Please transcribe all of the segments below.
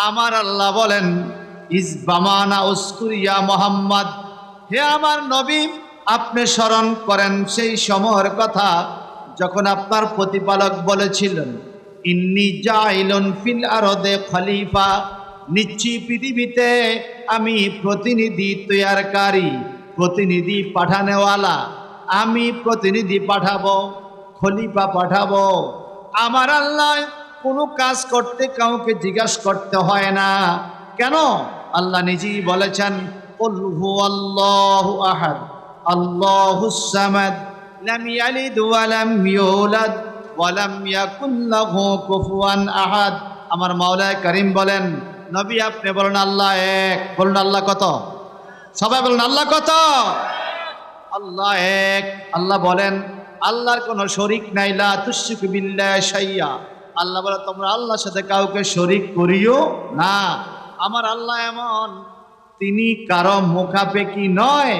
আমার আল্লাহ বলেন ইসবামানা উস্কুরিয়া মোহাম্মদ, হে আমার নবী আপনি স্মরণ করেন সেই সময়ের কথা যখন আপনার প্রতিপালক বলেছিলেন ইন্নী জাইলুন ফিল আরদে খলিফা, নিশ্চয়ই পৃথিবীতে আমি প্রতিনিধি তৈয়ারকারী, প্রতিনিধি পাঠানেওয়ালা, আমি প্রতিনিধি পাঠাবো, খলিফা পাঠাবো। আমার আল্লাহ কোনো কাজ করতে কাউকে জিজ্ঞাসা করতে হয় না। কেন? আল্লাহ নিজেই বলেছেন কুল হুয়াল্লাহু আহাদ আল্লাহুস সামাদ লাম ইয়ালিদ ওয়া লাম ইউলাদ ওয়া লাম ইয়াকুল লাহু কুফুয়ান আহাদ। আমার মাওলা করিম বলেন নবী আপনি বলেন আল্লাহ এক। বলুন আল্লাহ কত? সবাই বলুন আল্লাহ কত? আল্লাহ এক। আল্লাহ বলেন আল্লাহর কোনো শরীক নাই, লা তুশরিকু বিল্লাহি শাইয়া। আল্লাহ বলে তোমরা আল্লাহর সাথে কাউকে শরীক করিও না। আমার আল্লাহ এমন, তিনি কারো মুখাপেক্ষী নয়।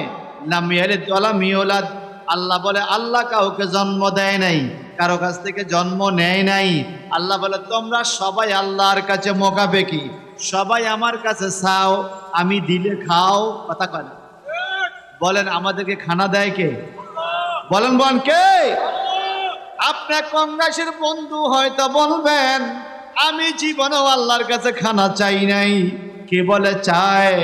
লাম ইয়ালিদ ওয়া লাম ইউলাদ। আল্লাহ বলে আল্লাহ কাউকে জন্ম দেয় নাই, কারো কাছ থেকে জন্ম নেয় নাই। আল্লাহ বলে তোমরা সবাই আল্লাহর কাছে মুখাপেক্ষী, সবাই আমার কাছে চাও, আমি দিলে খাও। কথা কয় না? বলেন আমাদেরকে খানা দেয় কে? বলেন বলেন কে? আপনার কংগ্রেসের বন্ধু হয়তো বলবেন আমি জীবনেও আল্লাহর কাছে খানা চাই নাই। কে বলে চায়?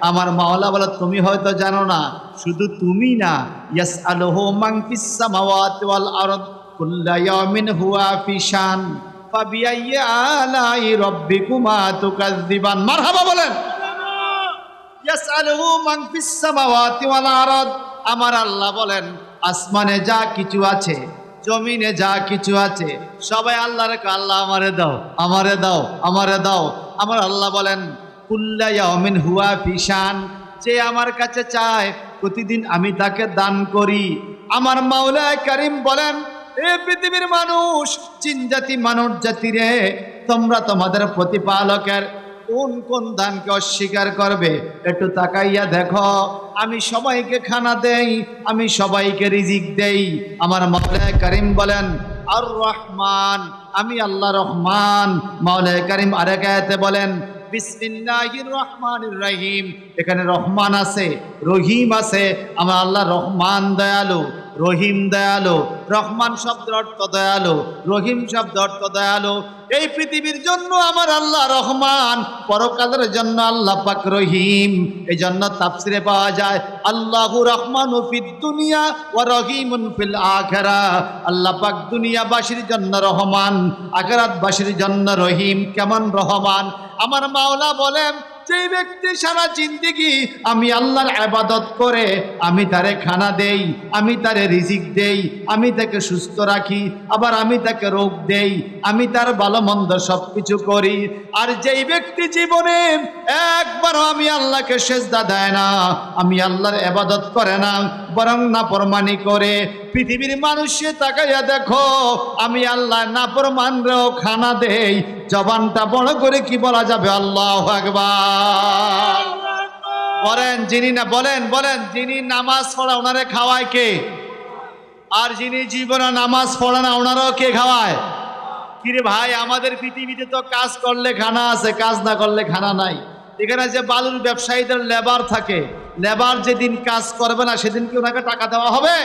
আমার মাওলা বলে তুমি হয়তো জানো না, শুধু তুমি না, ইয়াসআলুহু মান ফিস সামাওয়াতি ওয়াল আরদ কুল্লা ইয়াউমিন হুয়া ফি শান ফাবিআইয়ি আলাই রাব্বিকুমা তুকাযযিবান। মারহাবা বলেন। ইয়াসআলুহু মান ফিস সামাওয়াতি ওয়াল আরদ। আমার আল্লাহ বলেন আসমানে যা কিছু আছে, জমিনে যা কিছু আছে, সবাই আল্লাহর কাছে আল্লাহ আমারে দাও, আমারে দাও, আমারে দাও। আমার আল্লাহ বলেন কুল্লা ইয়াউমিন হুয়া ফি শান, যে আমার কাছে চায় প্রতিদিন আমি তাকে দান করি। আমার মাওলা করিম বলেন এ পৃথিবীর মানুষ, জিন জাতি মানব জাতি রে, তোমরা তোমাদের প্রতিপালকের কোন কোন দানকে অস্বীকার করবে? একটু তাকাইয়া দেখো। আমি সবাইকে খানা দেই, আমি সবাইকে রিজিক দেই। আমার মাওলা করিম বলেন আর রহমান, আমি আল্লাহ রহমান। মাওলা করিম আরেক আয়াতে বলেন বিসমিল্লাহির রহমানির রহিম। এখানে রহমান আছে, রহিম আছে। আমার আল্লাহ রহমান দয়ালু, রহিম দয়ালু। রহমান শব্দের অর্থ দয়ালু, রহিম শব্দ অর্থ দয়ালু। এই পৃথিবীর জন্য আমার আল্লাহ রহমান, পরকালের জন্য আল্লাহ পাক রহিম। এই জন্য তাফসিরে পাওয়া যায় আল্লাহু রহমানু ফিদ দুনিয়া ওয়া রহিমুন ফিল আখিরাহ। আল্লাহ পাক দুনিয়াবাসীর জন্য রহমান, আখিরাতবাসীর জন্য রহিম। কেমন রহমান? আমার মাওলা বলেন যে ব্যক্তি সারা জিন্দেগি আমি আল্লাহর ইবাদত করে, আমি তারে খানা দেই, আমি তারে রিজিক দেই, আমি তাকে সুস্থ রাখি, আবার আমি তাকে রোগ দেই, আমি তার ভালো মন্দ সবকিছু করি। আর যেই ব্যক্তি জীবনে একবারও আমি আল্লাহকে সেজদা দেয় না, আমি আল্লাহর ইবাদত করে না, বরং নাফরমানি করে, পৃথিবীর মানুষে তাকাইয়া দেখো আমি আল্লাহ নাফরমানরেও খানা দেই। জবানটা বড় করে কি বলা যাবে? আল্লাহু আকবার। বলেন যিনি না, বলেন বলেন যিনি নামাজ পড়ে ওনারে খাওয়ায় কে? আর যিনি জীবনে নামাজ পড়ে না ওনারও কে খাওয়ায়? কিরে ভাই, আমাদের পৃথিবীতে তো কাজ করলে খানা আছে, কাজ না করলে খানা নাই। এখানে যে বালুর ব্যবসায়ীদের লেবার থাকে, লেবার যেদিন কাজ করবে না সেদিন কি ওনাকে টাকা দেওয়া হবে?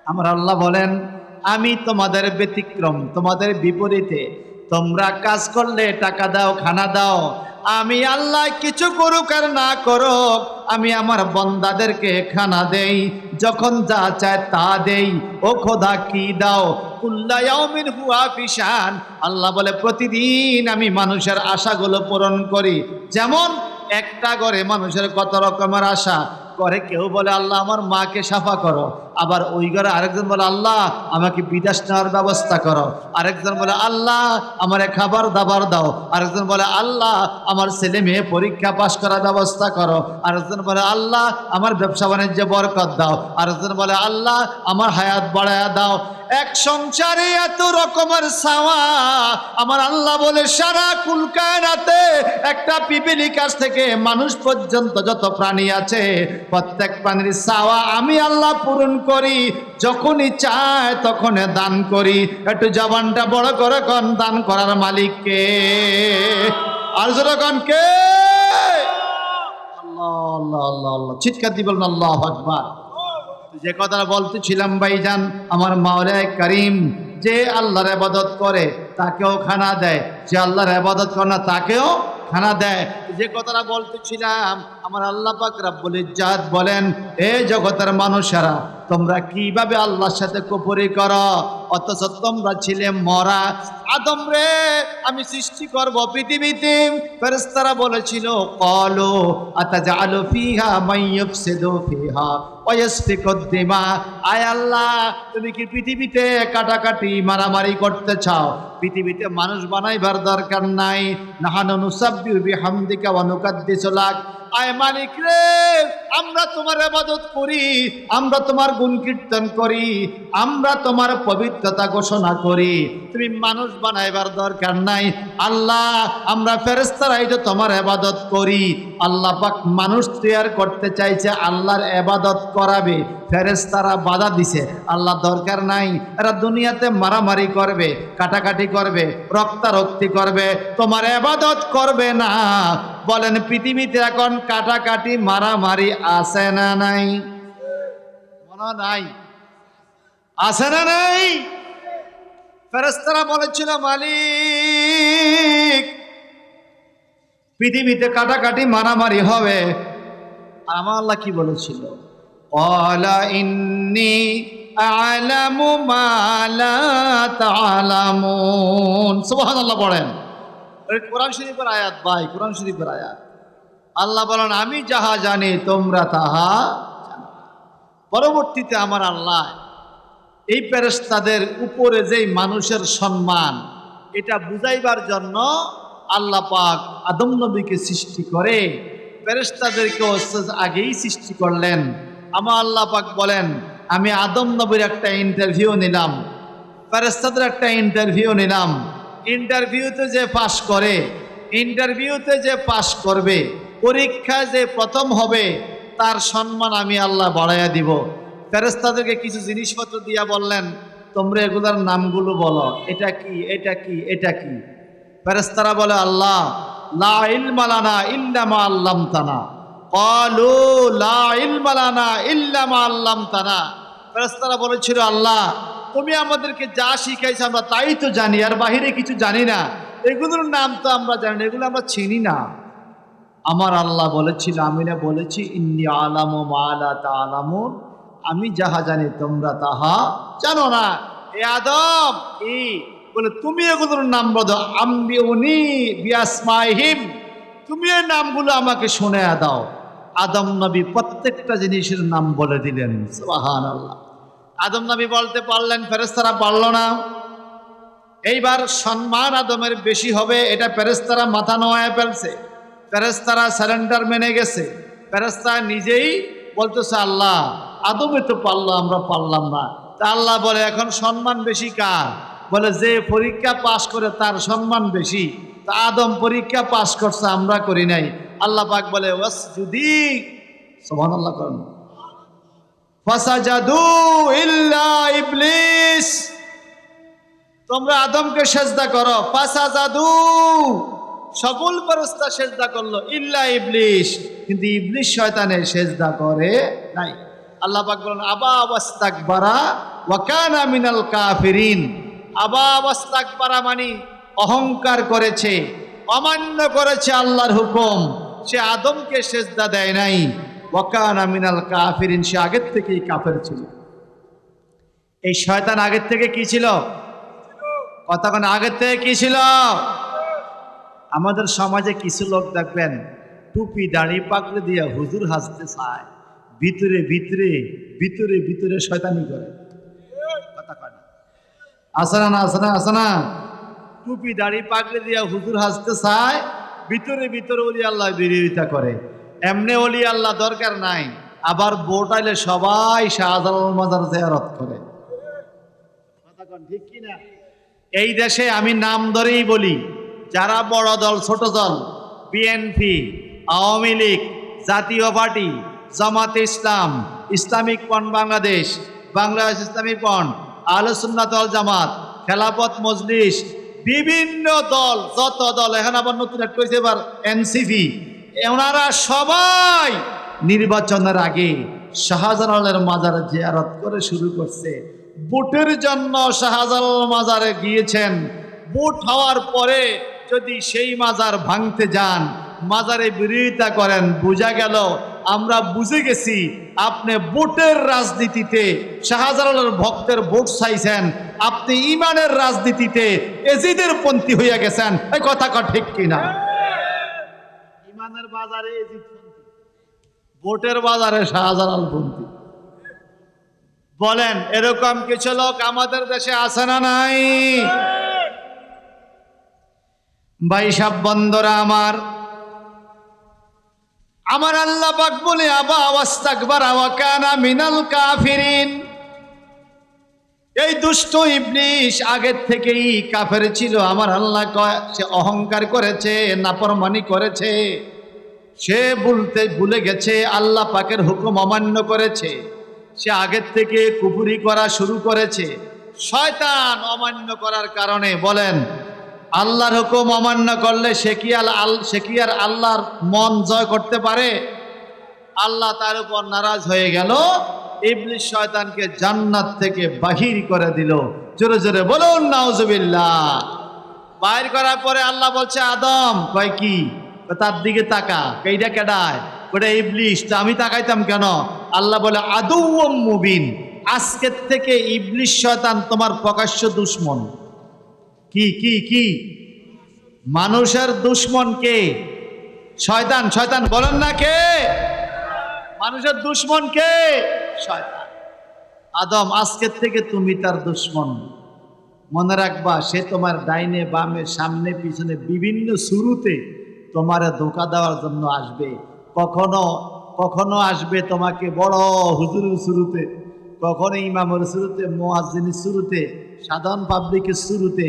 আমার আল্লাহ বলেন আমি তোমাদের ব্যতিক্রম, তোমাদের বিপরীতে। তোমরা কাজ করলে টাকা দাও, খানা দাও। আমি আল্লাহ কিছু করুক আর না করুক, আমি আমার বন্দাদেরকে খানা দেই, যখন যা চায় তা দেই। ও খোদা কি দাও? কুল্লা ইয়াউমিন হুয়া ফি শান। আল্লাহ বলে প্রতিদিন আমি মানুষের আশাগুলো পূরণ করি। যেমন একটা ঘরে মানুষের কত রকমের আশা করে। কেউ বলে আল্লাহ আমার মাকে সাফা করো, আবার ওই ঘরে আরেকজন বলে আল্লাহ আমাকে বিদেশ নেওয়ার ব্যবস্থা করো, আরেকজন বলে আল্লাহ আমার খাবার দাবার দাও, আরেকজন বলে আল্লাহ আমার ছেলে মেয়ে পরীক্ষা পাশ করার ব্যবস্থা করো, আরেকজন বলে আল্লাহ আমার ব্যবসা বাণিজ্যে বরকত দাও, আরেকজন বলে আল্লাহ আমার হায়াত বাড়ায়া দাও। এক সংসারে এত রকমের চাওয়া। আমার আল্লাহ বলে সারা কুল কায়নাতে একটা পিপিলি গাছ থেকে মানুষ পর্যন্ত যত প্রাণী আছে প্রত্যেক প্রাণীর চাওয়া আমি আল্লাহ পূরণ করি। যখনই চায় তখন দান করি। একটু জবানটা বড় করে কোন দান করার মালিককে? আর জোরে কোন কে? আল্লাহ আল্লাহ আল্লাহ আল্লাহ, চিৎকার দিয়ে বলুন আল্লাহু আকবার। যে কথাটা বলতেছিলাম ভাইজান, আমার মাওলায়ে কারীম যে আল্লাহর ইবাদত করে তাকেও খানা দেয়, যে আল্লাহর ইবাদত করে না তাকেও খানা দেয়। যে কথাটা বলতেছিলাম, আমার আল্লাহ পাক রব্বুল ইজ্জাত বলেন, এ জগতের মানুষেরা তোমরা কিভাবে আল্লাহর সাথে কুফরি করো, অথচ তোমরা ছিলে মরা। আদম রে আমি সৃষ্টি করব পৃথিবীতে। ফেরেশতারা বলেছিল, ক্বালু আতাজআলু ফিহা মান ইউফসিদু ফিহা ওয়া ইয়াসফিকুদ দিমা। আয় আল্লাহ, তুমি কি পৃথিবীতে কাটাকাটি মারামারি করতে চাও? পৃথিবীতে মানুষ বানাইবার দরকার নাই। নাহানু নুসাব্বিহু বিহামদিকা ওয়া নুকাদ্দিসু লাক। আয় মালিক রে, আমরা তোমার ইবাদত করি, আমরা তোমার গুণ কীর্তন করি, আমরা তোমার পবিত্রতা ঘোষণা করি, তুমি মানুষ বানাইবার দরকার নাই। আল্লাহ, আমরা ফেরেশতারাই তো তোমার ইবাদত করি। আল্লাহ পাক মানুষ তৈরি করতে চাইছে, আল্লাহর ইবাদত করাবে, ফেরেশতারা বাধা দিছে। আল্লাহ দরকার নাই, এরা দুনিয়াতে মারামারি করবে, কাটাকাটি করবে, রক্তারক্তি করবে, তোমার ইবাদত করবে না। বলেন পৃথিবীতে এখন কাটাকাটি মারামারি আছে না নাই? মনে নাই? আছে না নাই? ফেরেশতারা বলেছিল, মালিক পৃথিবীতে কাটাকাটি মারামারি হবে। আর আমার আল্লাহ কি বলেছিল? ক্বালা ইন্নী আ'লামু মা লা তা'লামুন। সুবহানাল্লাহ পড়েন। কোরআন শরীফের আয়াত ভাই, কোরআন শরীফের আয়াত। আল্লাহ বলেন, আমি যাহা জানি তোমরা তাহা জানো। পরবর্তীতে আমার আল্লাহ এই ফেরেশতাদের উপরে যেই মানুষের সম্মান, এটা বুঝাইবার জন্য আল্লাহ পাক আদম নবীকে সৃষ্টি করে ফেরেশতাদেরকে আগেই সৃষ্টি করলেন। আমার আল্লাহ পাক বলেন, আমি আদম নবীর একটা ইন্টারভিউ নিলাম, ফেরেশতাদের একটা ইন্টারভিউ নিলাম। ইন্টারভিউতে যে পাশ করে, ইন্টারভিউতে যে পাশ করবে, পরীক্ষায় যে প্রথম হবে, তার সম্মান আমি আল্লাহ বাড়াইয়া দিব। ফেরেশতাদেরকে কিছু জিনিসপত্র দিয়া বললেন, তোমরা এগুলার নামগুলো বলো, এটা কি, এটা কি, এটা কি। ফেরেশতারা বলে, আল্লাহ লা ইলমা লানা ইল্লা মা আল্লামতানা। ক্বালু লা ইলমা লানা ইল্লা মা আল্লামতানা। ফেরেশতারা বলেছিল, আল্লাহ তুমি আমাদেরকে যা শিখাইছো আমরা তাই তো জানি, আর বাহিরে কিছু জানি না। এগুলোর নাম তো আমরা জানি না, এগুলো আমরা চিনি না। আমার আল্লাহ বলেছিল, আমি না বলেছি, ইন্নী আ'লামু মা লা তা'লামুন, আমি যাহা জানি তোমরা তাহা জানো না। এ আদম, কি বলে, তুমি এগুলোর নাম বলো, আম্বিউনি বিআসমাইহিম, তুমি এই নামগুলো আমাকে শোনায়া দাও। আদম নবী প্রত্যেকটা জিনিসের নাম বলে দিলেন। সুবহানাল্লাহ। আদম নবী বলতে পারলেন, ফেরেশতারা পারল না। এইবার সম্মান আদমের বেশি হবে, এটা ফেরেশতারা মাথা নোয়ায় ফেলছে। ফেরেশতারা সারেন্ডার মেনে গেছে। ফেরেশতারা নিজেই বলতেছে, আল্লাহ আদমে তো পারলো, আমরা পারলাম না। তা আল্লাহ বলে, এখন সম্মান বেশি কার? বলে, যে পরীক্ষা পাশ করে তার সম্মান বেশি। তা আদম পরীক্ষা পাশ করছে, আমরা করি নাই। আল্লাহ পাক বলে, ওয়াসজুদি, সুবহানাল্লাহ করেন, ফাসাজাদু ইল্লা ইবলিস, তোমরা আদমকে সেজদা করো। ফাসাজাদু, সকল ফেরেশতা সেজদা করলো, ইল্লা ইবলিস, কিন্তু ইবলিস শয়তানের সেজদা করে নাই। আল্লাহ পাক বলেন, আবা ওয়াস্তাকবারা ওয়া কানা মিনাল কাফিরিন। আবা ওয়াস্তাকবারা মানে অহংকার করেছে, অমান্য করেছে আল্লাহর হুকুম, সে আদমকে সেজদা দেয় নাই। ওয়া কানা মিনাল কাফিরিন, সে আগের থেকেই কাফের ছিল। এই শয়তান আগের থেকে কি ছিল? কতক্ষণ আগের থেকে কি ছিল? আমাদের সমাজে কিছু লোক দেখবেন টুপি দাড়ি পাকড়ে দিয়ে হুজুর হাসতে চায়, ভিতরে ভিতরে ভিতরে ভিতরে শয়তানি করে। আসনা না, আসনা, আসনা। টুপি দাড়ি পাকড়ে দিয়ে হুজুর হাসতে চায়, ভিতরে ভিতরে ওলি আল্লাহ বিরোধিতা করে। এমনি ওলি আল্লাহ দরকার নাই, আবার ভোট আইলে সবাই শাহজালাল মাজার জিয়ারত করে। ঠিক কিনা? এই দেশে আমি নাম ধরেই বলি, যারা বড় দল ছোট দল, বিএনপি, আওয়ামী লীগ, জাতীয় পার্টি, জামাতে ইসলাম, ইসলামিক ফ্রন্ট বাংলাদেশ, বাংলাদেশ ইসলামিক ফ্রন্ট, আহলে সুন্নাত ওয়াল জামাত, খেলাফত মজলিস, বিভিন্ন দল, যত দল, এখন আবার নতুন একটা হয়েছে এবার এনসিপি, ওনারা সবাই নির্বাচনের আগে শাহজালালের মাজারে জিয়ারত করে শুরু করছে। ভোটের জন্য শাহজালাল মাজারে গিয়েছেন। ভোট হওয়ার পরে যদি সেই মাজার ভাঙতে যান, মাজারে বিরোধিতা করেন, বোঝা গেল, আমরা বুঝে গেছি আপনি ভোটের রাজনীতিতে শাহজালালের ভক্তের ভোট চাইছেন, আপনি ইমানের রাজনীতিতে এজিদের পন্থী হইয়া গেছেন। এই কথা ঠিক কিনা? ইমানের বাজারে এজিদ পন্থী, ভোটের বাজারে শাহজালাল পন্থী। বলেন এরকম কিছু লোক আমাদের দেশে আছে না নাই? ভাই সব বন্ধুরা আমার আল্লাহ পাক বলে আবা ওয়াস্তাকবারা ওয়া কানা মিনাল কাফিরিন। এই দুষ্ট ইবলিস আগের থেকেই কাফের ছিল। আমার আল্লাহ কয় সে অহংকার করেছে, নাফরমানি করেছে, সে ভুলে গেছে, আল্লাহ পাকের হুকুম অমান্য করেছে, সে আগের থেকে কুফরি করা শুরু করেছে। শয়তান অমান্য করার কারণে, বলেন আল্লাহর হুকুম অমান্য করলে সে কি আর আল্লাহর মন জয় করতে পারে? আল্লাহ তার উপর নারাজ হয়ে গেল, ইবলিস শয়তানকে জান্নাত থেকে বাহির করে দিল। জোরে জোরে বলুন নাউজুবিল্লাহ। বাহির করার পরে আল্লাহ বলছে আদম, কয় কি? তার দিকে তাকা। এইটা কেডায়? ওটা ইবলিস। তা আমি তাকাইতাম কেন? আল্লাহ বলে আদুউম মুবিন, আজকের থেকে ইবলিস শয়তান তোমার প্রকাশ্য দুশমন। কি কি কি? মানুষের দুশমন কে? শয়তান। শয়তান বলেন না কে? মানুষের দুশমন কে? শয়তান। আদম আজকের থেকে তুমি তার দুশমন। মনে রাখবা, সে তোমার ডাইনে বামে সামনে পিছনে বিভিন্ন শুরুতে তোমারে ধোঁকা দেওয়ার জন্য আসবে। কখনো কখনো আসবে তোমাকে বড় হুজুরের শুরুতে, কখনো ইমামের শুরুতে, মুয়াজ্জিনের শুরুতে, সাধারণ পাবলিকের শুরুতে,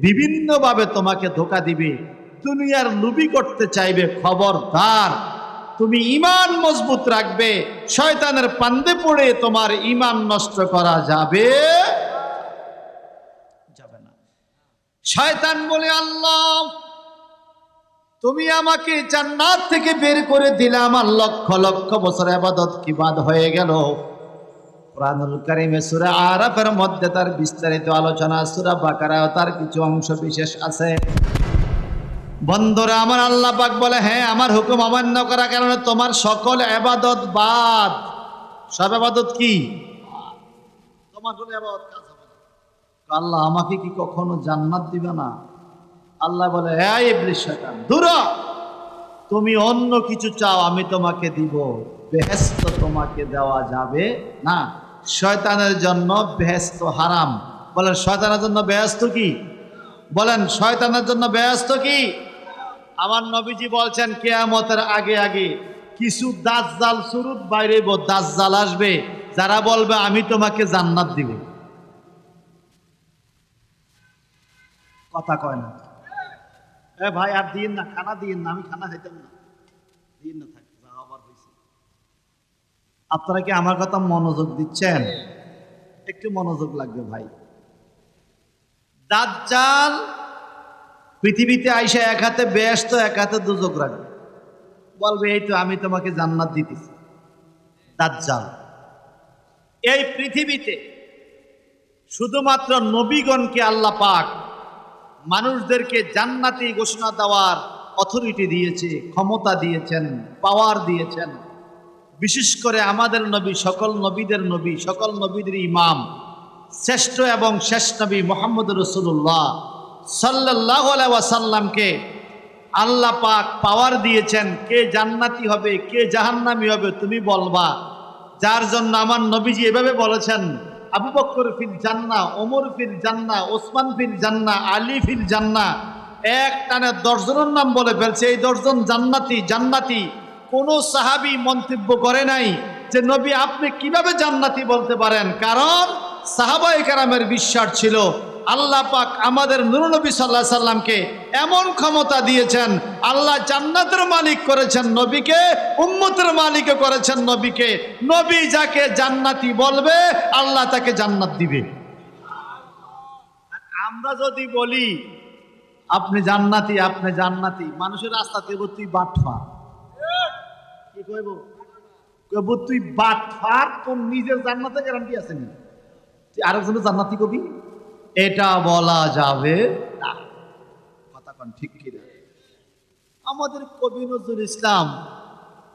বিভিন্নভাবে তোমাকে ধোঁকা দিবে, দুনিয়ার লুবি করতে চাইবে। খবরদার, তুমি ঈমান মজবুত রাখবে। শয়তানের পান্দে পড়ে তোমার ঈমান নষ্ট করা যাবে না। শয়তান বলে আল্লাহ তুমি আমাকে জান্নাত থেকে বের করে দিলে, আমার লক্ষ লক্ষ বছর ইবাদত কি বাদ হয়ে গেল। কুরআনুল কারীমে সূরা আরাফের মধ্যে তার বিস্তারিত আলোচনা, সূরা বাকারায় তার কিছু অংশ বিশেষ আছে। বন্ধুরা আমার, আল্লাহ পাক বলে হ্যাঁ, আমার হুকুম অমান্য করার কারণে তোমার সকল ইবাদত বাদ। সব ইবাদত কি? তোমার কোনো ইবাদত কাজ হবে না। আল্লাহ আমাকে কি কখনো জান্নাত দিবে না? আল্লাহ বলে হে ইবলিস শয়তান, দূর হ। তুমি অন্য কিছু চাও, আমি তোমাকে দিব। বেহেশত তোমাকে দেওয়া যাবে না। শয়তানের জন্য বেহেশত হারাম। বলেন শয়তানের জন্য বেহেশত কি? বলেন শয়তানের জন্য বেহেশত কি? আমার নবীজি বলছেন কিয়ামতের আগে আগে কিছু দাজ্জাল সুরুত বাইরে, দাজ্জাল আসবে, যারা বলবে আমি তোমাকে জান্নাত দিব। কথা কয় না। এ ভাই আর দিন না, খানা দিন না, আমি খানা খাইতাম না, দিন না, থাক আবার হয়েছে। আপনারা কি আমার কথা মনোযোগ দিচ্ছেন? একটু মনোযোগ লাগবে ভাই। দাজ্জাল পৃথিবীতে আইসা এক হাতে বেহেশত, এক হাতে দুজক রাখবে, বলবে এই তো আমি তোমাকে জান্নাত দিতেছি। দাজ্জাল এই পৃথিবীতে শুধুমাত্র নবীগণকে আল্লাহ পাক মানুষদেরকে জান্নাতি ঘোষণা দেওয়ার অথরিটি দিয়েছে, ক্ষমতা দিয়েছেন, পাওয়ার দিয়েছেন। বিশেষ করে আমাদের নবী, সকল নবীদের নবী, সকল নবীদের ইমাম, শ্রেষ্ঠ এবং শেষ নবী মুহাম্মদ রাসূলুল্লাহ সাল্লাল্লাহু আলাইহি ওয়াসাল্লামকে আল্লাহ পাক পাওয়ার দিয়েছেন। কে জান্নাতি হবে, কে জাহান্নামী হবে তুমি বলবা। যার জন্য আমার নবীজি এভাবে বলেছেন, আবু বকর ফিল জান্নাহ, ওমর ফিল জান্নাহ, ওসমান ফিল জান্নাহ, আলী ফিল জান্নাহ। এক টানে 10 জনের নাম বলে ফেলছে। এই 10 জন জান্নাতি জান্নাতি। কোন সাহাবী মন্তব্য করে নাই যে নবী আপনি কিভাবে জান্নাতি বলতে পারেন। কারণ সাহাবায়ে কেরামের বিশ্বাস ছিল আল্লাহ পাক আমাদের নূর নবী সাল্লাল্লাহু আলাইহি সাল্লামকে এমন ক্ষমতা দিয়েছেন, আল্লাহ জান্নাতের মালিক করেছেন নবীকে, উম্মতের মালিক করেছেন নবীকে। নবী যাকে জান্নাতি বলবে আল্লাহ তাকে জান্নাত দিবে। আমরা যদি বলি আপনি জান্নাতি, আপনি জান্নাতি। মানুষের রাস্তা কইব তুই বাটফা, কি কইব? কইব তুই বাটফার, তোর নিজের জান্নাতে গ্যারান্টি আছে নি? তুই আরেকজনের জান্নাতি কবি? এটা বলা যাবে না। কথা কোন ঠিক কি না? আমাদের কবি নজরুল ইসলাম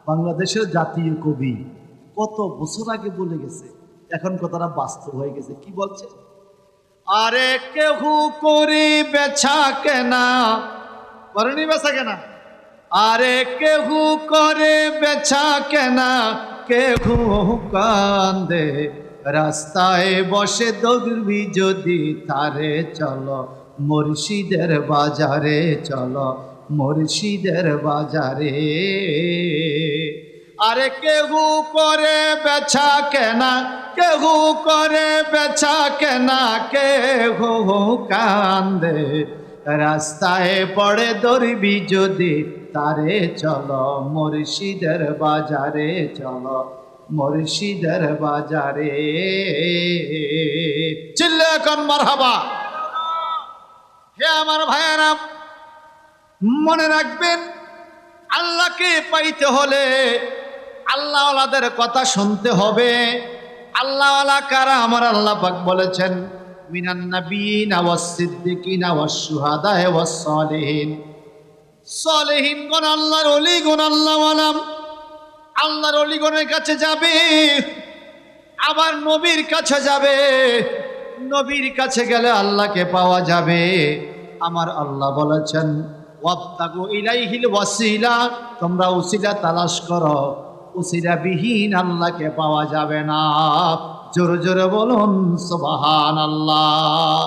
বাংলাদেশের জাতীয় কবি, কত বছর আগে বলে গেছে, এখন কথাটা বাস্তব হয়ে গেছে। কি বলছে? আরে কেহু করি বেচা কেনা, করেনি বেচা কেনা? আরে কেহু করে বেচা কেনা, কেহু কান্দে, রাস্তায় বসে দৌড়বি যদি তারে, চলো মুর্শিদের বাজারে, চলো মুর্শিদের বাজারে। আরে কেহু করে বেচা কেনা, কেহু করে বেচা কেনা, কেহু কান্দে, রাস্তায় পড়ে দৌড়বি যদি তারে, চলো মুর্শিদের বাজারে, চলো মুর্শিদের বাজারে। চিল্লা এখন মারহাবা। হে আমার ভাইয়েরা, মনে রাখবেন, আল্লাহকে পাইতে হলে আল্লাহওয়ালাদের কথা শুনতে হবে। আল্লাহওয়ালা কারা? আমার আল্লাহ পাক বলেছেন, মিনান নাবিয়িনা ওয়াস সিদ্দিকিনা ওয়াস শুহাদা ওয়াস সালিহিন। সালিহিনগণ আল্লাহর ওলিগণ, আল্লাহওয়ালা আল্লাহর ওলিগণের কাছে যাবে, আবার নবীর কাছে যাবে। নবীর কাছে গেলে আল্লাহকে পাওয়া যাবে। আমার আল্লাহ বলেছেন, ওয়াবতাগু ইলাইহিল ওয়াসিলা, তোমরা উসিলা তালাশ করো, উসিলা বিহীন আল্লাহকে পাওয়া যাবে না। জোরে জোরে বলুন সুবহানাল্লাহ।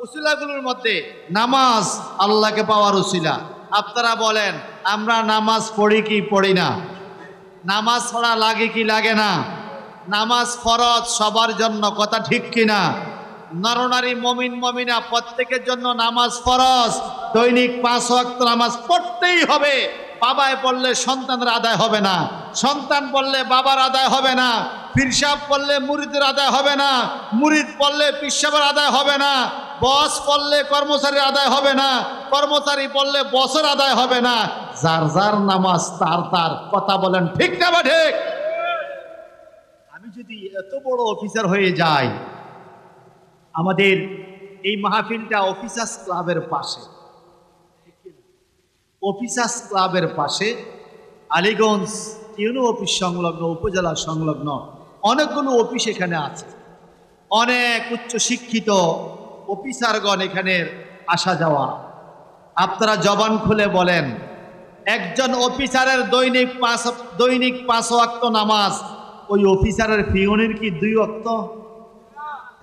উসিলাগুলোর মধ্যে নামাজ আল্লাহকে পাওয়ার উসিলা। আপনারা বলেন, আমরা নামাজ পড়ি কি পড়ি না? নামাজ পড়া লাগে কি লাগে না? নামাজ ফরজ সবার জন্য, কথা ঠিক কিনা? নরনারী মমিন মমিনা প্রত্যেকের জন্য নামাজ ফরজ। দৈনিক 5 ওয়াক্ত নামাজ পড়তেই হবে। বাবায় পড়লে সন্তানের আদায় হবে না, সন্তান পড়লে বাবার আদায় হবে না, পীরসাব পড়লে মুরিদের আদায় হবে না, মুরিদ পড়লে পীরসাবের আদায় হবে না, বস পড়লে কর্মচারীর আদায় হবে না, কর্মচারী পড়লে বসের আদায় হবে না। যার যার নামাজ তার তার। কথা বলেন ঠিক না বা ঠিক? আমি যদি এত বড় অফিসার হয়ে যাই, আমাদের এই মাহফিলটা অফিসার্স ক্লাবের পাশে, অফিসার্স ক্লাবের পাশে আলীগঞ্জ ইউনো অফিস সংলগ্ন, উপজেলা সংলগ্ন অনেকগুলো অফিস এখানে আছে। অনেক উচ্চ শিক্ষিত অফিসারগণ এখানে আসা যাওয়া। আপনারা জবান খুলে বলেন, একজন অফিসারের দৈনিক 5 ওয়াক্ত নামাজ, ওই অফিসারের পিয়নের কি 2 ওয়াক্ত?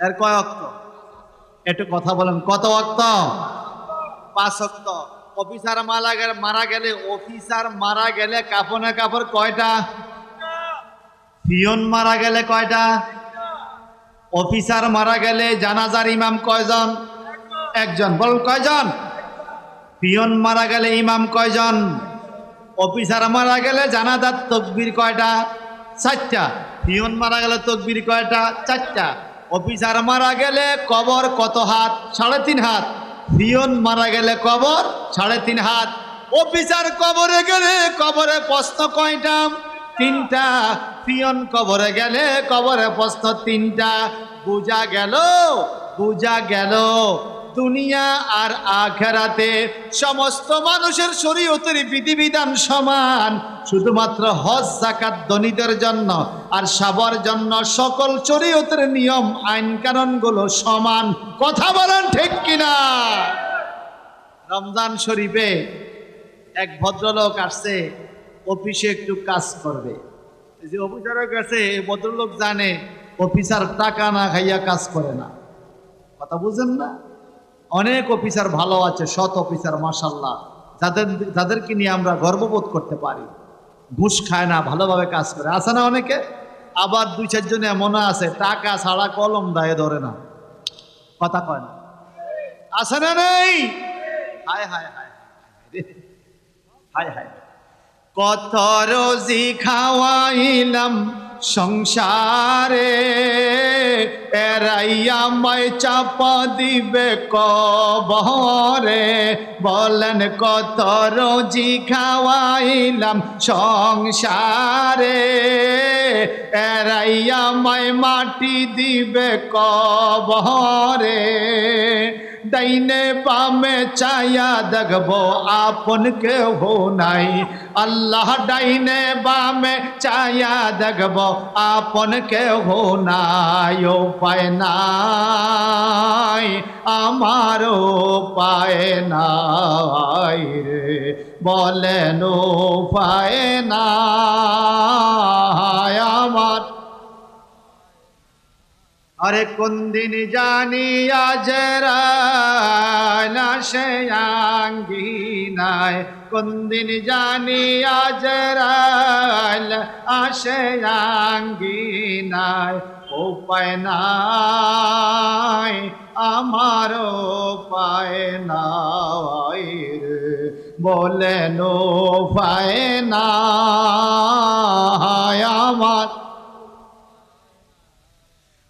এর কয় ওয়াক্ত? একটু কথা বলেন, কত ওয়াক্ত? 5 ওয়াক্ত। অফিসার মারা গেলে, অফিসার মারা গেলে কাফনে কাপড় কয়টা? পিয়ন মারা গেলে কয়টা? অফিসার মারা গেলে জানাজার ইমাম কয়জন? একজন। বল কয়জন? পিয়ন মারা গেলে ইমাম কয়জন? অফিসার মারা গেলে জানাজার তকবীর কয়টা? 4টা। পিয়ন মারা গেলে তকবীর কয়টা? 4টা। অফিসার মারা গেলে কবর কত হাত? 3.5 হাত। পিয়ন মারা গেলে কবর 3.5 হাত। অফিসার কবরে গেলে কবরে প্রশ্ন কয়টা? 3টা। পিয়ন কবরে গেলে কবরে প্রশ্ন 3টা। বুঝা গেল, বুঝা গেল, দুনিয়া আর আখিরাতে সমস্ত মানুষের শরীয়তের বিধিবিধান সমান। শুধুমাত্র হজ যাকাত ধনীদের জন্য, আর সবার জন্য সকল শরীয়তের নিয়ম আইন কানুনগুলো সমান। কথা বলেন ঠিক কিনা? রমজান শরীফে এক ভদ্রলোক আসছে অফিসে একটু কাজ করবে। যে অফিসারের কাছে ভদ্রলোক জানে অফিসার টাকা না খাইয়া কাজ করে না। কথা বুঝেন না? অনেক অফিসার ভালো আছে, সৎ অফিসার মাশাআল্লাহ, যাদেরকে নিয়ে আমরা গর্ববোধ করতে পারি। ঘুষ খায় না, ভালোভাবে কাজ করে, আছে না অনেকে? আবার 2-4 জন এমন আছে টাকা ছাড়া কলম দায়ে ধরে না, কথা কয় না, আছে না নেই? হায় হায় হায় হায় হায়। কত রোজি খাওয়াইলাম সংসারে, এরাই আমায় চাপা দিবে কবরে। বলেন কত রোজি খাওয়াইলাম সংসারে, এরাই আমায় মাটি দিবে কবরে। ডাইনে বামে চায়া দেখবো আপন কেহ নাই, আল্লাহ ডাইনে বামে চায়া দেখবো আপন কেহ নাই। উপায় নাই আমার, উপায় নাই রে, বলেন উপায় নাই আমার। আরে কোন দিন জানি আজরাইল আসে আঙ্গিনায়, কোন দিন জানি আজরাইল আসে আঙ্গিনায়। উপায় নাই আমার, উপায় নাই রে, বলেন উপায় নাই আমার।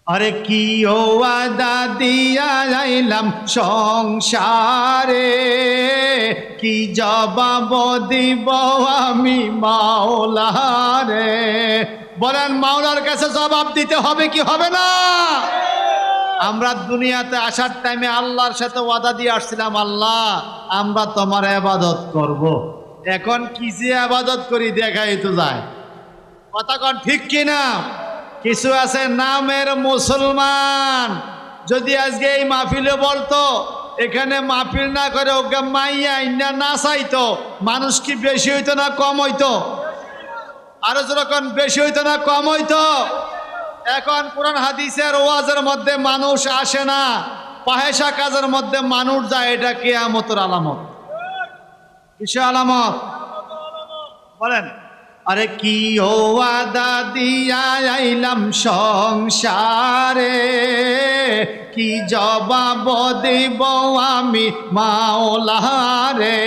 আরে কি ও আদা দিয়া যাইলাম সংসারে, কি জবাব দিব আমি মাওলারে। বলেন মাওলার কাছে জবাব দিতে হবে কি হবে না? আমরা দুনিয়াতে আসার টাইমে আল্লাহর সাথে ওয়াদা দিয়ে আসছিলাম, আল্লাহ আমরা তোমার ইবাদত করব। এখন কি যে ইবাদত করি দেখাই তো যায়, কথা কন ঠিক কিনা? কিছু আছে নামের মুসলমান, যদি আজকে এই মাহফিলে বলতো এখানে মাহফিল না করে ওকে মাইয়া ইন্না না চাইতো, মানুষ কি বেশি হইতো না কম হইতো? আরো যখন বেশি হইতো না কম হইতো? এখন কোরআন হাদিসের ওয়াজের মধ্যে মানুষ আসে না, ফাহেশা কাজের মধ্যে মানুষ যায়, এটা কিয়ামতের আলামত। কিসের আলামত বলেন? আরে কি ও আদা দিয়া আইলাম সংসারে, কি জবাব দেব আমি মাওলারে।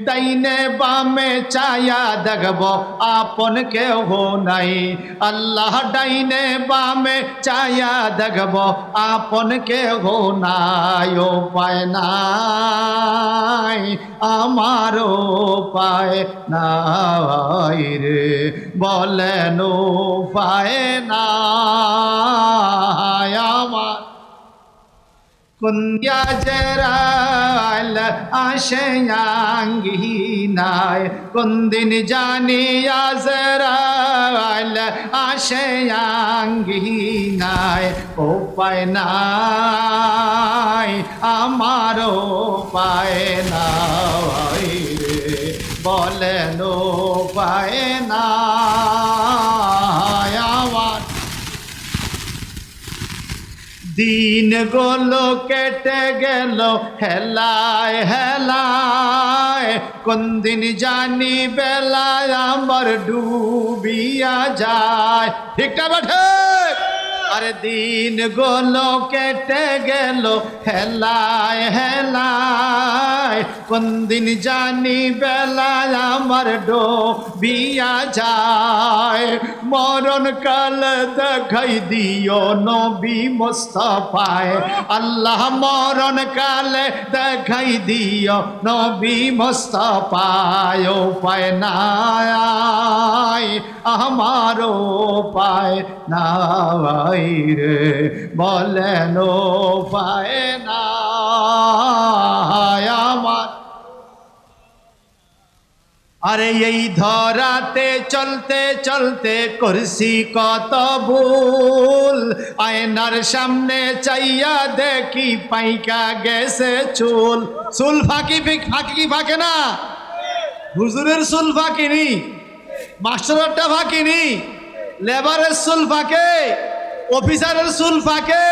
ডাইনে বামে চায়া দেখব আপন কেহ নাই, আল্লাহ ডাইনে বামে চায়া দেখব আপন কেহ নাই। উপায় নাই আমার, উপায় নাই রে, বলেন উপায় নাই আমার। কুন্দিয়া জরাল আসে আঙ্গিনায়, কোন দিন জানি আজরাল আসে আঙ্গিনায়। উপায় নাই আমার, উপায় নাই রে, বলেন উপায় নাই আমার। দিন গুলো কেটে গেল হেলায় হেলায়, কোন দিন জানি বেলায় আমার ডুবিয়া যায়। ঠিকটা বাঠে? আরে দিন গুলো কেটে গেল হেলায় হেলায়, কোন দিন জানি বেলায় আমার ডুবিয়া যায়। মরণ কাল দেখাই দিও নবী মুস্তাফায়, আল্লাহ মরণ কালে দেখাই দিও নবী মুস্তাফায়। উপায় নাই আমার, উপায় নাই রে, বলেন উপায় নাই আমার। আরে এই ধরাতে চলতে চলতে করছি কত ভুল, আয়নার সামনে চাইয়া দেখি পাইকা গেছে চুল। চুল ফাঁকি ফাঁকি ফাঁকে না? হুজুরের চুল ফাঁকিনি, মাস্টারেরটা ফাঁকিনি, লেবারের চুল ফাঁকে, অফিসারের চুল ফাঁকে,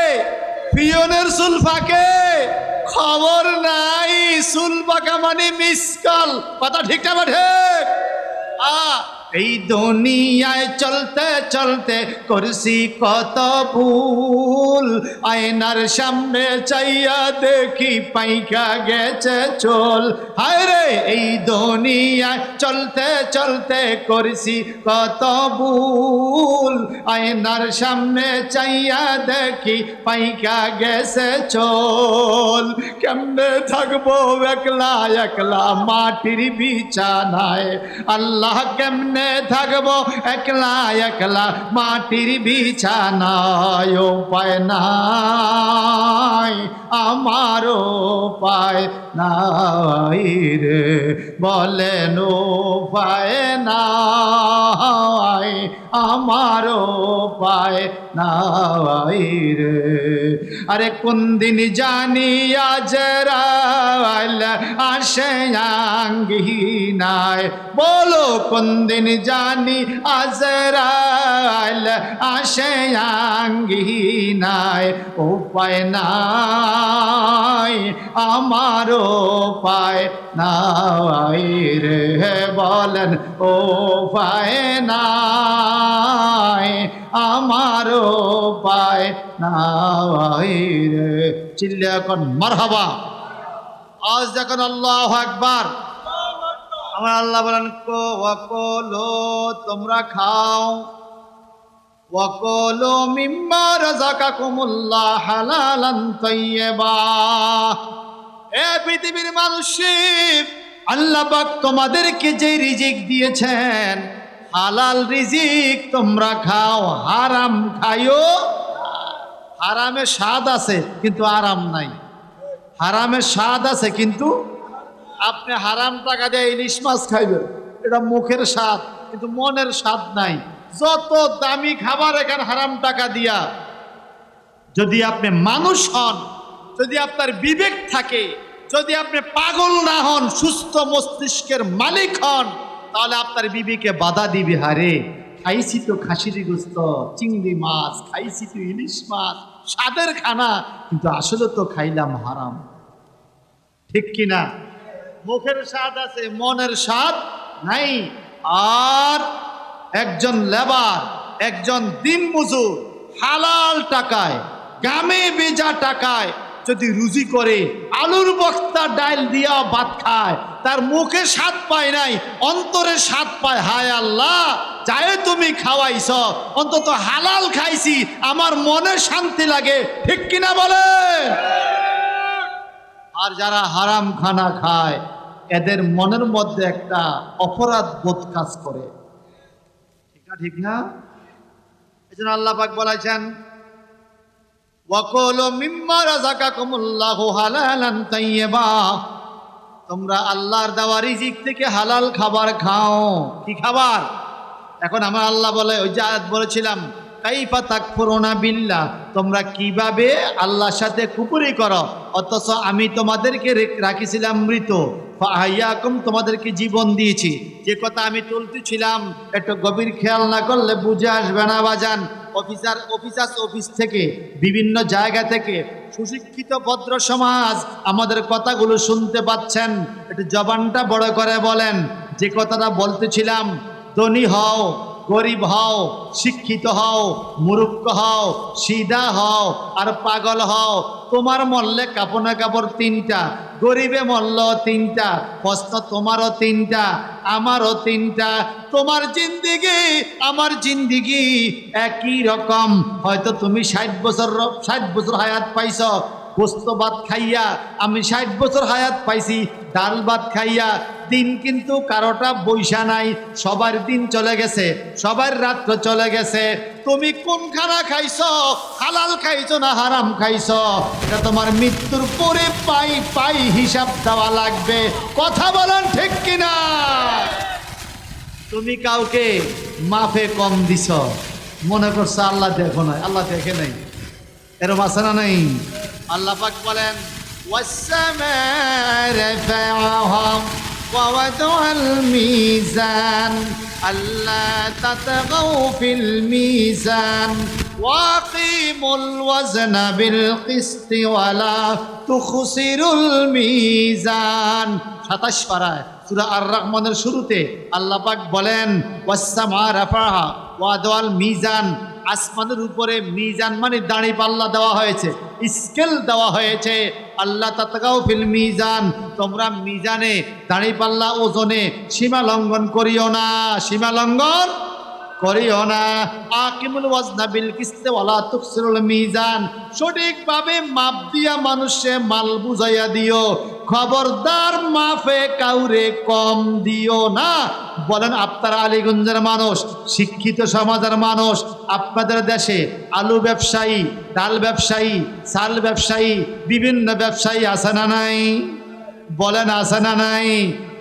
পিয়নের চুল ফাঁকে। খবর নাই চুল পাকা মানে মিসকল। কথা ঠিকটা বা ঠিক? এই দুনিয়ায় চলতে চলতে করছি কত ভুল, আয়নার সামনে চাইয়া দেখি পাইকা গেছে চোল। হায় রে এই দুনিয়ায় চলতে চলতে করছি কত ভুল, আয়নার সামনে চাইয়া দেখি পাইকা গেছে চোল। কেমনে থাকবো একলা একলা মাটির বিছানায়, আল্লাহ কেমনে থাকবো একলা একলা মাটির বিছানায়। উপায় নাই আমার উপায় নাই রে, বলেন উপায় নাই আমার উপায় নাই রে। আরে কোন দিন জানি আজরাইল আসে আঙ্গিনায়, বলো কোন দিন জানি আজরাইল আসে আঙ্গিনায়। উপায় নাই আমার উপায় নাই রে, বলেন উপায় নাই আমার উপায় নাই রে। চিল্লে এখন মারহাবা। আজ যখন আল্লাহু আকবার, আমার আল্লাহ বলেন ওয়াকুলু তোমরা খাও, ওয়াকুলু মিম্মা রাযাকাকুমুল্লাহ হালালান তাইয়্যিবা। এ পৃথিবীর মানুষ, আল্লাহ পাক তোমাদেরকে যে রিজিক দিয়েছেন হালাল রিজিক তোমরা খাও, হারাম খাইও। হারামে স্বাদ আছে কিন্তু আরাম নাই, হারামের স্বাদ আছে কিন্তু আপনি হারাম টাকা দিয়ে ইলিশ মাছ খাইবেন, এটা মুখের স্বাদ কিন্তু মনের স্বাদ নাই। যত দামি খাবার এখানে হারাম টাকা দিয়া। যদি আপনি মানুষ হন, যদি আপনার বিবেক থাকে, যদি আপনি পাগল না হন, সুস্থ মস্তিষ্কের মালিক হন, তাহলে আপনার বিবেকে বাধা দিবে, হারে খাইছি তো খাসির গোস্ত, চিংড়ি মাছ, খাইছি তো ইলিশ মাছ, স্বাদের খানা, কিন্তু আসলে তো খাইলাম হারাম। ঠিক কিনা? মুখের স্বাদ আছে, মনের স্বাদ নাই। আর একজন লেবার, একজন দিনমজুর হালাল টাকায়, গামে বেজা টাকায় যদি রুজি করে, আলুর বস্তা ডাল দিয়া ভাত খায়, তার মুখে স্বাদ পায় নাই, অন্তরে স্বাদ পায়। হায় আল্লাহ, চায়ে তুমি খাওয়াইছ, অন্তত হালাল খাইছি, আমার মনে শান্তি লাগে। ঠিক কিনা বলে? আর যারা হারাম খানা খায়, এদের মনের মধ্যে একটা অপরাধ বোধ কাজ করে। ঠিক না? এই জন্য আল্লাহ পাক বলেছেন ওয়াকুলু মিম্মা রাযাকাকুমুল্লাহু হালালান তাইয়্যিবা, তোমরা আল্লাহর দেওয়া রিজিক থেকে হালাল খাবার খাও। কি খাবার? এখন আমার আল্লাহ বলে, ওই যে আয়াত বলেছিলাম কাইফা তাকফুরুনা বিল্লাহ, তোমরা কিভাবে আল্লাহর সাথে কুফরি করো, অথচ আমি তোমাদেরকে রাখিছিলাম মৃত, ফাহাইয়াকুম তোমাদেরকে জীবন দিয়েছি। যে কথা আমি তুলতেছিলাম একটু গভীর খেয়াল না করলে বুঝে আসবে না বাজান। অফিস থেকে বিভিন্ন জায়গা থেকে সুশিক্ষিত ভদ্র সমাজ আমাদের কথাগুলো শুনতে পাচ্ছেন, একটু জবানটা বড় করে বলেন। যে কথাটা বলতেছিলাম, ধনী হও, গরিব হও, শিক্ষিত হও, মূর্খ হও, সিধা হও আর পাগল হও, তোমার মরলে কাপড়ে কাপড় তিনটা, গরিবে মরল তিনটা, প্রশ্ন তোমারও তিনটা, আমারও তিনটা। তোমার জিন্দিগি আমার জিন্দিগি একই রকম। হয়তো তুমি 60 বছর হায়াত পাইছ গোস্ত ভাত খাইয়া, আমি 60 বছর হায়াত পাইছি ডাল ভাত খাইয়া। দিন কিন্তু কারোটা বৈশা নাই, সবার দিন চলে গেছে, সবার রাত্র চলে গেছে। তুমি কোন খানা খাইছো, হালাল খাইছো না হারাম খাইছো, এটা তোমার মৃত্যুর পরে পাই হিসাব দেওয়া লাগবে। কথা বলেন ঠিক কিনা? তুমি কাউকে মাফে কম দিছ, মনে করছো আল্লাহ দেখো নাই, আল্লাহ দেখে নাই, এরকম আছে না নাই? আল্লাহ পাক বলেন ওয়াসসামা'a রাফা'াহা ওয়া ওয়াদা'আল মিজান আল্লা তাতগাউ ফিল মিজান ওয়া আকিমুল ওয়াজনা বিল কিসতি ওয়া লা তুখসিরুল মিজান। 27 পারায় সূরা আর রহমানের শুরুতে আল্লাহ পাক বলেন ওয়াসসামা রাফাহা ওয়াদাল মিজান, আসমানের উপরে মিজান মানে দাঁড়ি পাল্লা দেওয়া হয়েছে, স্কেল দেওয়া হয়েছে। আল্লাহ তাতগাও ফিল মিজান, তোমরা মিজানে দাঁড়ি পাল্লা ওজনে সীমা লঙ্ঘন করিও না, সীমা লঙ্ঘন করিও না। আকিমুল ওয়াজনা বিল কিসতি ওয়ালা তুকসিরুল মিজান, সঠিকভাবে মাপ দিয়া মানুষে মাল বুঝাইয়া দিও, খবরদার মাফে কাউরে কম দিও না। বলেন আপনারা আলীগঞ্জের মানুষ, শিক্ষিত সমাজের মানুষ, আপনাদের দেশে আলু ব্যবসায়ী, ডাল ব্যবসায়ী, চাল ব্যবসায়ী, বিভিন্ন ব্যবসায়ী আছে না নাই? বলেন আছে না নাই?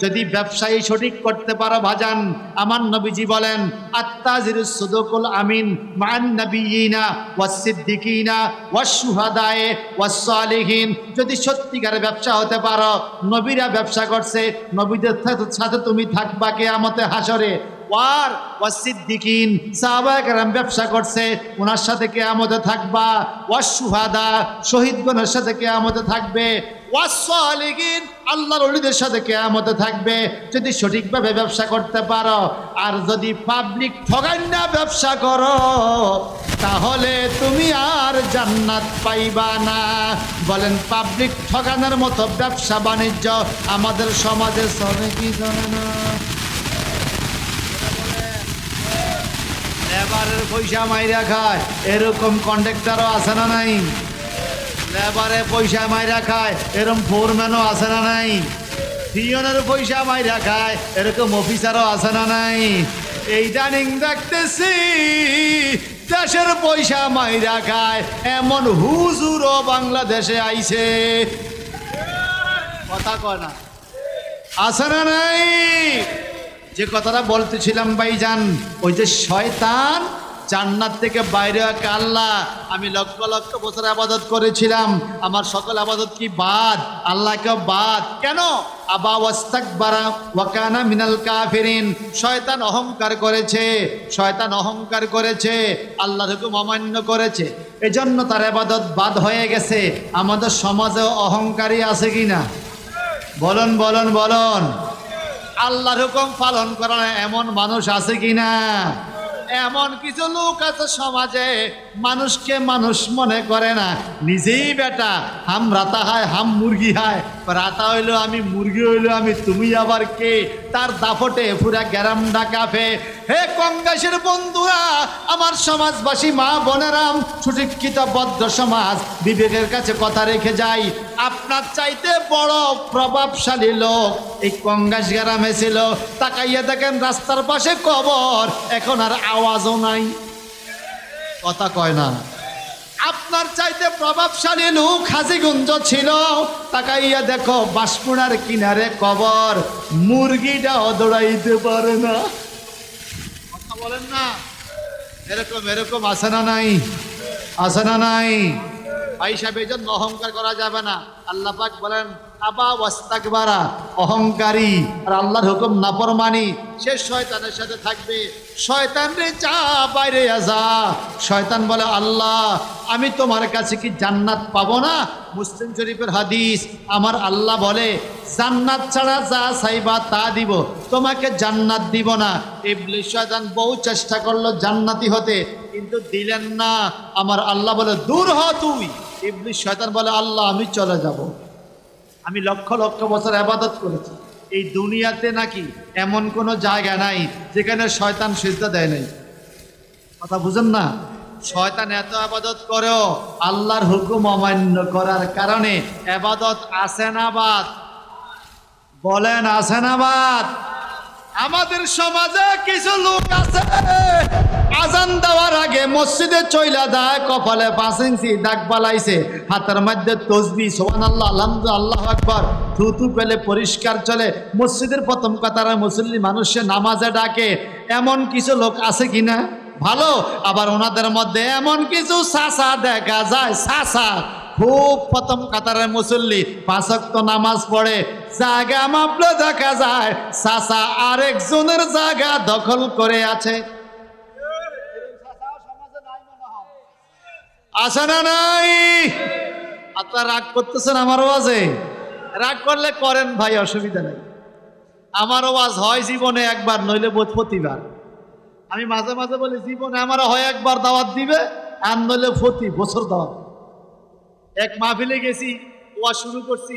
যদি ব্যবসায়ী সঠিক করতে পারো ভাজান, আমার নবীজি বলেন আত্তাজিরুস সুদুকুল আমিন মান নবিয়িনা ওয়াস সিদ্দিকিনা ওয়াস শুহাদায়ে ওয়াস সালিহিন। যদি সত্যিকার ব্যবসা হতে পারো, নবীরা ব্যবসা করছে, নবীদের সাথে তুমি থাকবা কিয়ামতে হাসরে। ওয়াস সিদ্দিকিন, সাহাবায়ে কেরাম ব্যবসা করছে, ওনার সাথে কিয়ামতে থাকবা। ওয়াস শুহাদা, শহীদগণের সাথে কিয়ামতে থাকবে। ওয়াস সালিহিন, আল্লাহর ওলিদের সাথে কিয়ামতে থাকবে, যদি সঠিকভাবে ব্যবসা করতে পারো। আর যদি পাবলিক ঠগাইনা ব্যবসা করো, তাহলে তুমি আর জান্নাত পাইবা না। বলেন পাবলিক ঠগানোর মতো ব্যবসা বাণিজ্য আমাদের সমাজে চলে কি চলে না? লেবারের পয়সা মাইরা খায়, এরকম কন্ডাক্টরও আছে না নাই? লেবারে পয়সা মাইরা খায়, এরকম ফোরম্যানও আছে না নাই? পিয়নের পয়সা মাইরা খায়, এরকম অফিসারও আছে না নাই? এই জানিং দেখতেছি দেশের পয়সা মাইরা খায় এমন হুজুরও বাংলাদেশে আইছে, কথা কয় না? আছে না নাই? যে কথাটা বলতেছিলাম ভাইজান, ওই যে শয়তান জান্নাত থেকে বাইরে আল্লাহ, আমি লক্ষ লক্ষ বছর আবাদত করেছিলাম, আমার সকল আবাদত কি বাদ? আল্লাহকে বাদ কেন? আবা ওয়াস্তাকবারা ওয়া কানা মিনাল কাফিরিন, শয়তান অহংকার করেছে, শয়তান অহংকার করেছে, আল্লাহর হুকুম অমান্য করেছে, এজন্য তার আবাদত বাদ হয়ে গেছে। আমাদের সমাজে অহংকারী আছে কিনা? বলুন বলুন বলুন। আল্লাহর হুকুম পালন করা এমন মানুষ আছে কিনা? এমন কিছু লোক আছে সমাজে, মানুষকে মানুষ মনে করে না, নিজেই বেটা হাম রাতা হয়, হাম মুরগি হয়, রাতা হইলো আমি, মুরগি হইলো আমি, তুমি আবার কে? তার দাপটে পুরা গ্যারাম ডাকাফে। হে কংগ্রেসের বন্ধুরা, আমার সমাজবাসী মা বোনেরাম, সুশিক্ষিত বদ্ধ সমাজ, বিবেকের কাছে কথা রেখে যাই, আপনার চাইতে বড় প্রভাবশালী লোক এই কংগ্রেস গ্রামে ছিল। তাকাইয়া দেখেন রাস্তার পাশে কবর, এখন আর আওয়াজও নাই, কথা কয় না। আপনার চাইতে প্রভাবশালী লোক হাজীগঞ্জ ছিল, তাকাইয়া দেখো বাঁশকুড়ার কিনারে কবর, মুরগিটাও দৌড়াইতে পারে না, কথা বলেন না? এরকম এরকম আছে না নাই? আছে না নাই? ভাই সাহেব, এই জন্য অহংকার করা যাবে না। আল্লাহ পাক বলেন আবা ওয়াস্তাকবারা, অহংকারী আর আল্লাহর হুকুম নাফরমানি, সে শয়তানের সাথে থাকবে। শয়তান রে যা, বাইরে যা। শয়তান বলে আল্লাহ আমি তোমার কাছে কি জান্নাত পাবো না? মুসলিম শরীফের হাদিস, আমার আল্লাহ বলে জান্নাত ছাড়া যা চাইবা তা দিব, তোমাকে জান্নাত দিব না। ইবলিস শয়তান বহু চেষ্টা করলো জান্নাতি হতে, কিন্তু দিলেন না। আমার আল্লাহ বলে দূর হ তুই। ইবলিস শয়তান বলে আল্লাহ আমি চলে যাব, আমি লক্ষ লক্ষ বছর ইবাদত করেছি, এই দুনিয়াতে নাকি এমন কোনো জায়গা নাই যেখানে শয়তান সিজদা দেয় নাই, কথা বুঝেন না? শয়তান এত ইবাদত করেও আল্লাহর হুকুম অমান্য করার কারণে ইবাদত আছে না বাদ? বলেন আছে না বাদ? আমাদের সমাজে কিছু লোক আছে আজান দেওয়ার আগে মসজিদে চইলা যায়, কপালে 5 ইঞ্চি দাগ বালাইছে, হাতের মধ্যে তসবিহ সুবহানাল্লাহ আলহামদুলিল্লাহ আল্লাহু আকবার, থুতু পেলে পরিষ্কার চলে, মসজিদের প্রথম কাতারে মুসল্লি মানুষে নামাজে ডাকে। এমন কিছু লোক আছে কিনা? ভালো। আবার ওনাদের মধ্যে এমন কিছু চাচা দেখা যায়, চাচা খুব প্রথম কাতারের মুসল্লি, 5 ওয়াক্ত নামাজ পড়ে, জায়গা মাপলে দেখা যায় চাচা আরেকজনের জায়গা দখল করে আছে। আছে না নাই? আপনারা রাগ করতেছেন আমার আওয়াজে? রাগ করলে করেন ভাই, অসুবিধা নেই। আমার ওয়াজ হয় জীবনে একবার, নইলে প্রতিবার। আমি মাঝে মাঝে বলি জীবনে আমার হয় একবার দাওয়াত দিবে, আর নইলে প্রতি বছর দাওয়াত। এক মাহফিলে গেছি, ওয়াজ শুরু করছি,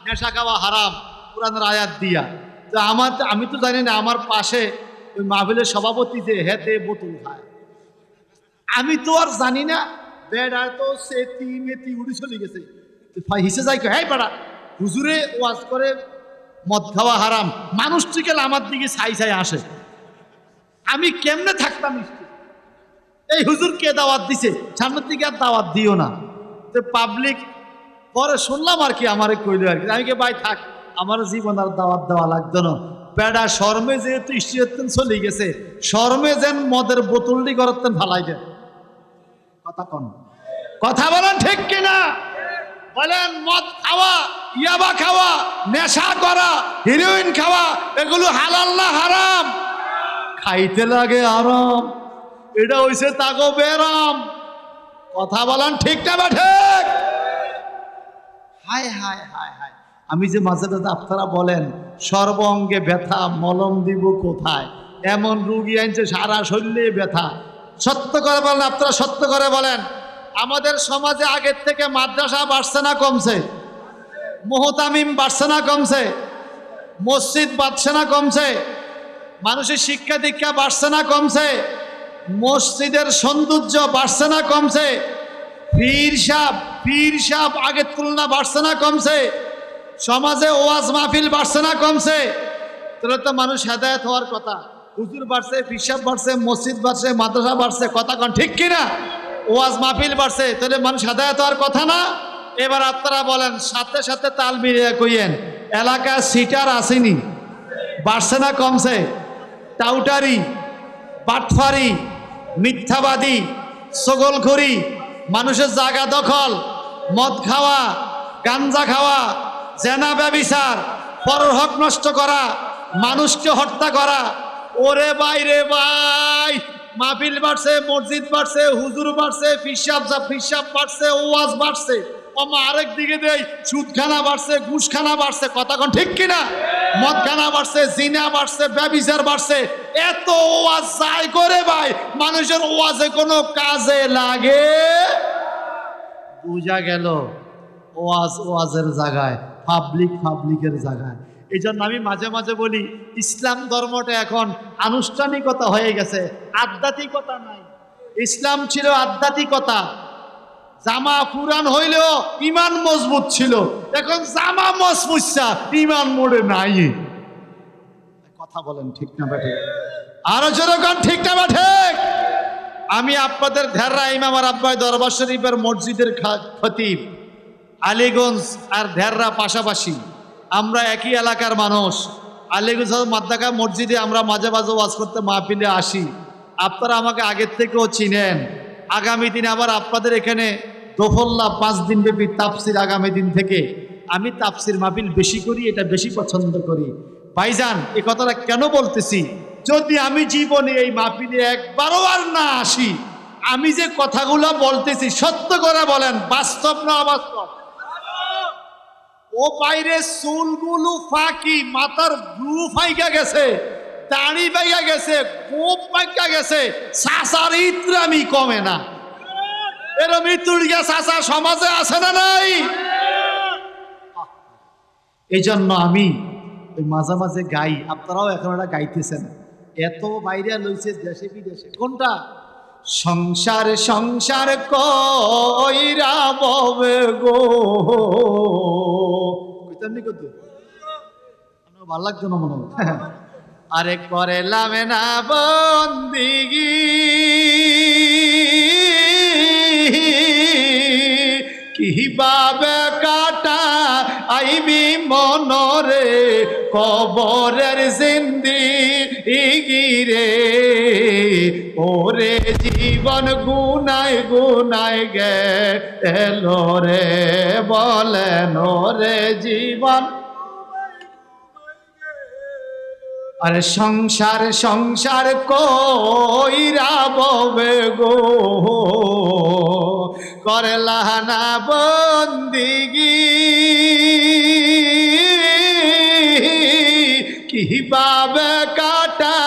নেশা খাওয়া হারাম, কোরআনের আয়াত দিয়া। তো আমি তো জানি না, আমার পাশে ওই মাহফিলের সভাপতি যে হেতে বোতল খায়, আমি তো আর জানি না। বেড়া তো সেতি মেতি উড়ি চলে গেছে, হিসে যাই হ্যাঁ পাড়া হুজুরে ওয়াজ করে মদ খাওয়া হারাম, মানুষ থেকে আমার দিকে ছাই আসে। আমি কেমনে থাকতাম? এই হুজুর কে দাওয়াত দিছে, সামনের দিকে আর দাওয়াত দিও না। তো পাবলিক পরে শুনলাম আর কি, আমারে কইলো আর কি। আমি কে ভাই থাক, আমার জীবন আর দাওয়াত দেওয়া লাগতো না। বেড়া শর্মে যেহেতু স্ত্রীতেন চলে গেছে, শর্মে যেন মদের বোতলটি করতেন ফালাই দেন। কথা বলেন ঠিক কিনা? বলেন মদ খাওয়া, ইয়াবা খাওয়া, নেশা করা, হিরোইন খাওয়া, এগুলো হালাল না হারাম? খাইতে লাগে আরাম, এটা হইছে তাগো বেরাম। কথা বলেন ঠিক না ঠিক? হায় হায় হায় হায়, আমি যে মাঝে মাঝে আপনারা বলেন সর্ব অঙ্গে ব্যথা, মলম দিব কোথায়? এমন রুগী আনছে সারা শরীরে ব্যথা। সত্য করে বলেন, আপনারা সত্য করে বলেন, আমাদের সমাজে আগের থেকে মাদ্রাসা বাড়ছে না কমছে? মুহতামিম বাড়ছে না কমছে? মসজিদ বাড়ছে না কমছে? মানুষের শিক্ষা দীক্ষা বাড়ছে না কমছে? মসজিদের সৌন্দর্য বাড়ছে না কমছে? পীর সাহেব আগের তুলনা বাড়ছে না কমছে? সমাজে ওয়াজ মাহফিল বাড়ছে না কমছে? তাহলে তো মানুষ হেদায়েত হওয়ার কথা। হুজুর বাড়ছে, পীর সাহেব বাড়ছে, মসজিদ বাড়ছে, মাদ্রাসা বাড়ছে, কথা কন ঠিক কিনা? ওয়াজ মাহফিল বাড়ছে, তাহলে মানুষ হেদায়েত হওয়ার কথা না? এবার আপনারা বলেন, সাথে সাথে তাল মিলিয়ে কইয়েন, এলাকায় সিটার আসেনি, বাড়ছে না কমছে? টাউটারি, বাটফারি, মিথ্যাবাদী, ছগলখড়ি, মানুষের জায়গা দখল, মদ খাওয়া, গাঞ্জা খাওয়া, জেনা ব্যভিচার, পরের হক নষ্ট করা, মানুষকে হত্যা করা। ওরে ভাই রে ভাই, মাহফিল বাড়ছে, মসজিদ বাড়ছে, হুজুর বাড়ছে, ফিসাব বাড়ছে, ওয়াজ বাড়ছে, আরেক দিকে দেই সুদখানা বাড়ছে, ঘুষখানা বাড়ছে, কথা কোন ঠিক কিনা? মদখানা বাড়ছে, জিনা বাড়ছে, ব্যভিচার বাড়ছে। এত ওয়াজ যাই করে ভাই, মানুষের ওয়াজে কোনো কাজে লাগে? বুঝা গেল ওয়াজের জায়গায়, পাবলিকের জায়গায়। এই জন্য আমি মাঝে মাঝে বলি, ইসলাম ধর্মটা এখন আনুষ্ঠানিকতা হয়ে গেছে, আধ্যাত্মিকতা নাই। ইসলাম ছিল আধ্যাত্মিকতা। জামা পুরান হইলেও ইমান মজবুত ছিল, এখন জামা মজবুতছা ইমান মোড়ে নাই। কথা বলেন ঠিক না ঠিক? আরো যেরকম ঠিক না ঠিক? আমি আপনাদের ঢেররা ইমাম আর আব্বাই দরবার শরীফের মসজিদের খতিব, আলীগঞ্জ আর ঢেররা পাশাপাশি, আমরা একই এলাকার মানুষ। আলীগঞ্জ মাদ্দাকা মসজিদে আমরা মাঝে মাঝে ওয়াজ করতে মাহফিলে আসি। আপনারা আমাকে আগের থেকেও চিনেন। আগামী দিনে আবার আপনাদের এখানে দোফল্লা 5 দিন ব্যাপী তাফসির। আগামী দিন থেকে আমি তাফসির মাহফিল বেশি করি, এটা বেশি পছন্দ করি। ভাইজান, এই কথাটা কেন বলতেছি? যদি আমি জীবনে এই মাহফিলে একবারও আর না আসি, আমি যে কথাগুলো বলতেছি সত্য করে বলেন, বাস্তব না অবাস্তব? ও বাইরে চুলগুলো ফাঁকি, মাথার ব্লু ফাইকা গেছে, দাড়ি পাইয়া গেছে, কোপ পাইকা গেছে, চাচার ইতরামি কমে না। এরম ইতুড়িয়া চাচা সমাজে আছে না নাই? এই জন্য আমি মাঝে মাঝে গাই, আপনারাও এখন এটা গাইতেছেন। এত বাইরে লইছে দেশে বিদেশে। কোনটা? সংসার সংসার কইরা ববে গো, কইতামনি কত ভাল লাগতো না মনে হয়। আরেক পরে লামে না বন্দিগি, কিভাবে কাটা আইবি মনরে কবরের জিন্দিগি রে। ওরে জীবন গুনায় গুনায় গেল রে, বলেন ওরে জীবন। আরে সংসার সংসার কইরা ববে গো, করলা না বন্দিগি, কিভাবে কাটা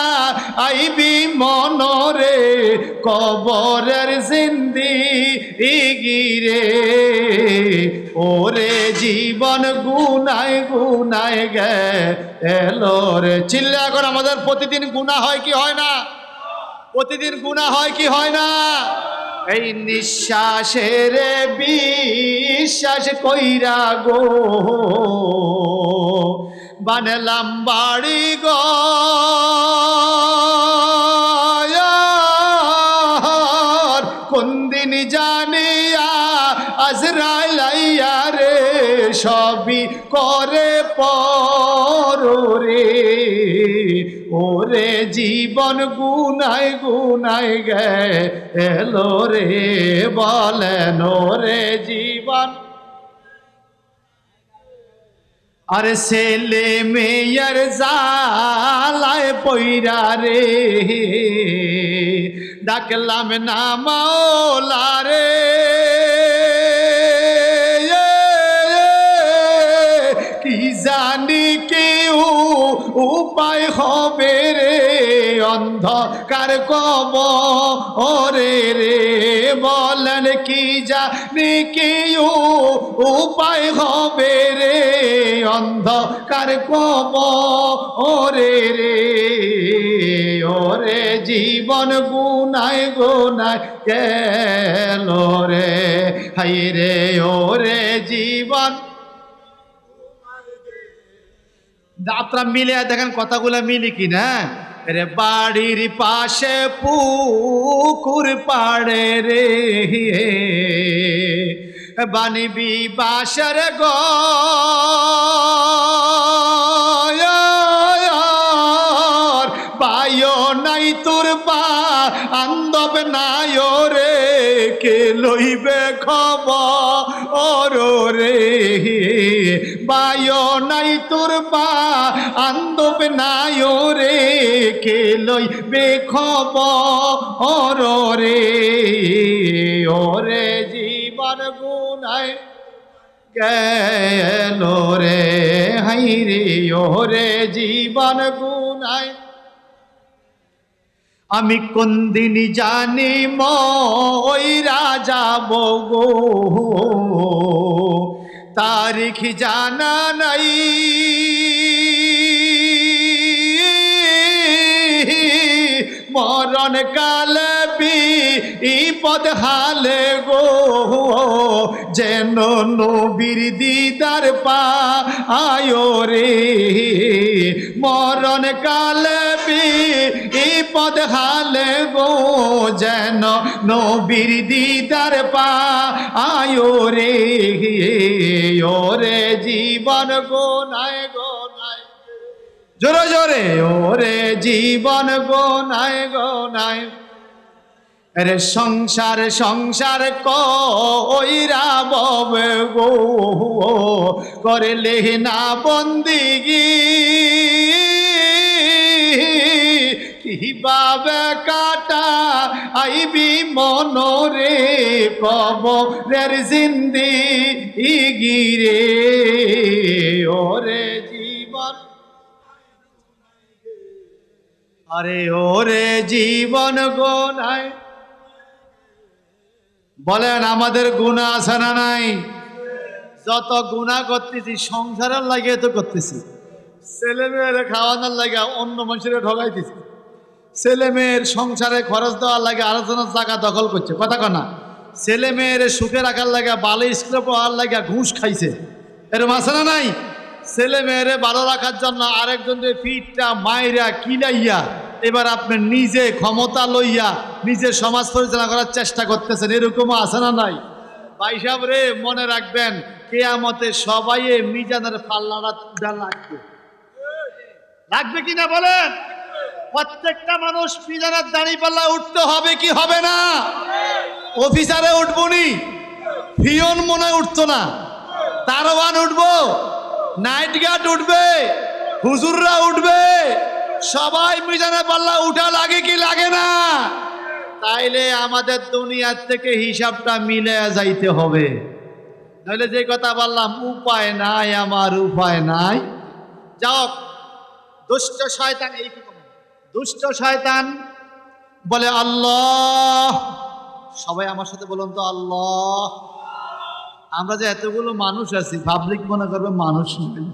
আইবি মনরে কবরের জিন্দেগি রে ওরে জীবন গুনায় গুনায় এলো রে। চিল্লা এখন আমাদের প্রতিদিন গুনাহ হয় কি হয় না? প্রতিদিন গুনাহ হয় কি হয় না? এই নিঃশ্বাসের বিশ্বাস কইরা গো বানলাম বাড়ি গো কোন দিন জানিয়া আজরাইল আইয়া রে সবই করে পরে ওরে জীবন গুনায় গুনায় এলো রে বলেন ওরে জীবন। আরে ছেলে মেয়ের জালায় পইরা রে ডাকলাম না মাওলা রে কি জানি কেউ উপায় হবে রে অন্ধকার কবরে রে বলেন কি জানি কেউ উপায় হবে রে অন্ধকার কবরে রে ওরে জীবন গুনায় গুনায় গেল রে হাই রে ওরে জীবন। আপনারা মিলে দেখেন কথাগুলো মিলি কিনা। রে বাড়ির পাশে পুকুর পাড়ে রে বানিবি বাসর ঘর বায়ো নাই তোর বা আন্দব নাই রে কে লইবে খবর রে বায়ো নাই তোর বা আন্দব নাই রে কে লইবে খবর রে ওরে জীবন গুনায় গেল রে হাই রে ওরে জীবন গুনায়। আমি কোন দিন জানি মইরা যাব গো তারিখ জানা নাই মরণ কালে বিপদ হালে গো যেন নবীর দিদার পায় রে মরণ কালে বিপদ হালে গো যেন নবীর দিদার পায় রে ওরে জীবন গোনায় গোনায় জোরে জোরে ওরে জীবন গোনায় গোনায়। রে সংসার সংসার কইরা ববে গো করলে না বন্দিগি কিভাবে কাটা আইবি মনরে কবরের জিন্দেগি রে ওরে জীবন। আরে ওরে জীবন গোনায় বলেন আমাদের গুনাহ আছে না নাই? যত গুনাহ করতেছি সংসারের লাগিয়ে তো করতেছি, ছেলে মেয়ের খাওয়ানোর লাগে অন্য মানুষের ঠকাইতেছি, ছেলে মেয়ের সংসারে খরচ দেওয়ার লাগে আলোচনার জায়গা দখল করছে কথা কনা, ছেলে মেয়ের সুখে রাখার লাগে ভালো স্কুলে পড়ার লাগে ঘুষ খাইছে, এরকম আছে না নাই? ছেলে মেয়েরে ভালো রাখার জন্য আরেকজনের ফিটটা মাইরা কিলাইয়া এবার আপনি নিজে ক্ষমতা লইয়া নিজে সমাজ পরিচালনা করার চেষ্টা করতেছেন, এরকমও আছে না নাই? ভাই সাহেব রে মনে রাখবেন কিয়ামতে সবাই মিজানের পাল্লাটা লাগবে, লাগবে কিনা বলেন? প্রত্যেকটা মানুষ মিজানের দাঁড়ি পাল্লা উঠতে হবে কি হবে না? অফিসারে উঠবনি, পিয়ন মনে উঠতো না, দারোয়ান উঠবো, নাইট গার্ড উঠবে, হুজুররা উঠবে, সবাই মিজানের পাল্লা উঠা লাগে কি লাগে না? তাইলে আমাদের দুনিয়ার থেকে হিসাবটা মিলে যাইতে হবে, নাহলে যে কথা বললাম উপায় নাই, আমার উপায় নাই। যাও দুষ্ট শয়তান এই কি করে? দুষ্ট শয়তান বলে আল্লাহ। সবাই আমার সাথে বলুন তো আল্লাহ। আমরা যে এতগুলো মানুষ আছি, পাবলিক মনে করবে মানুষ নেই।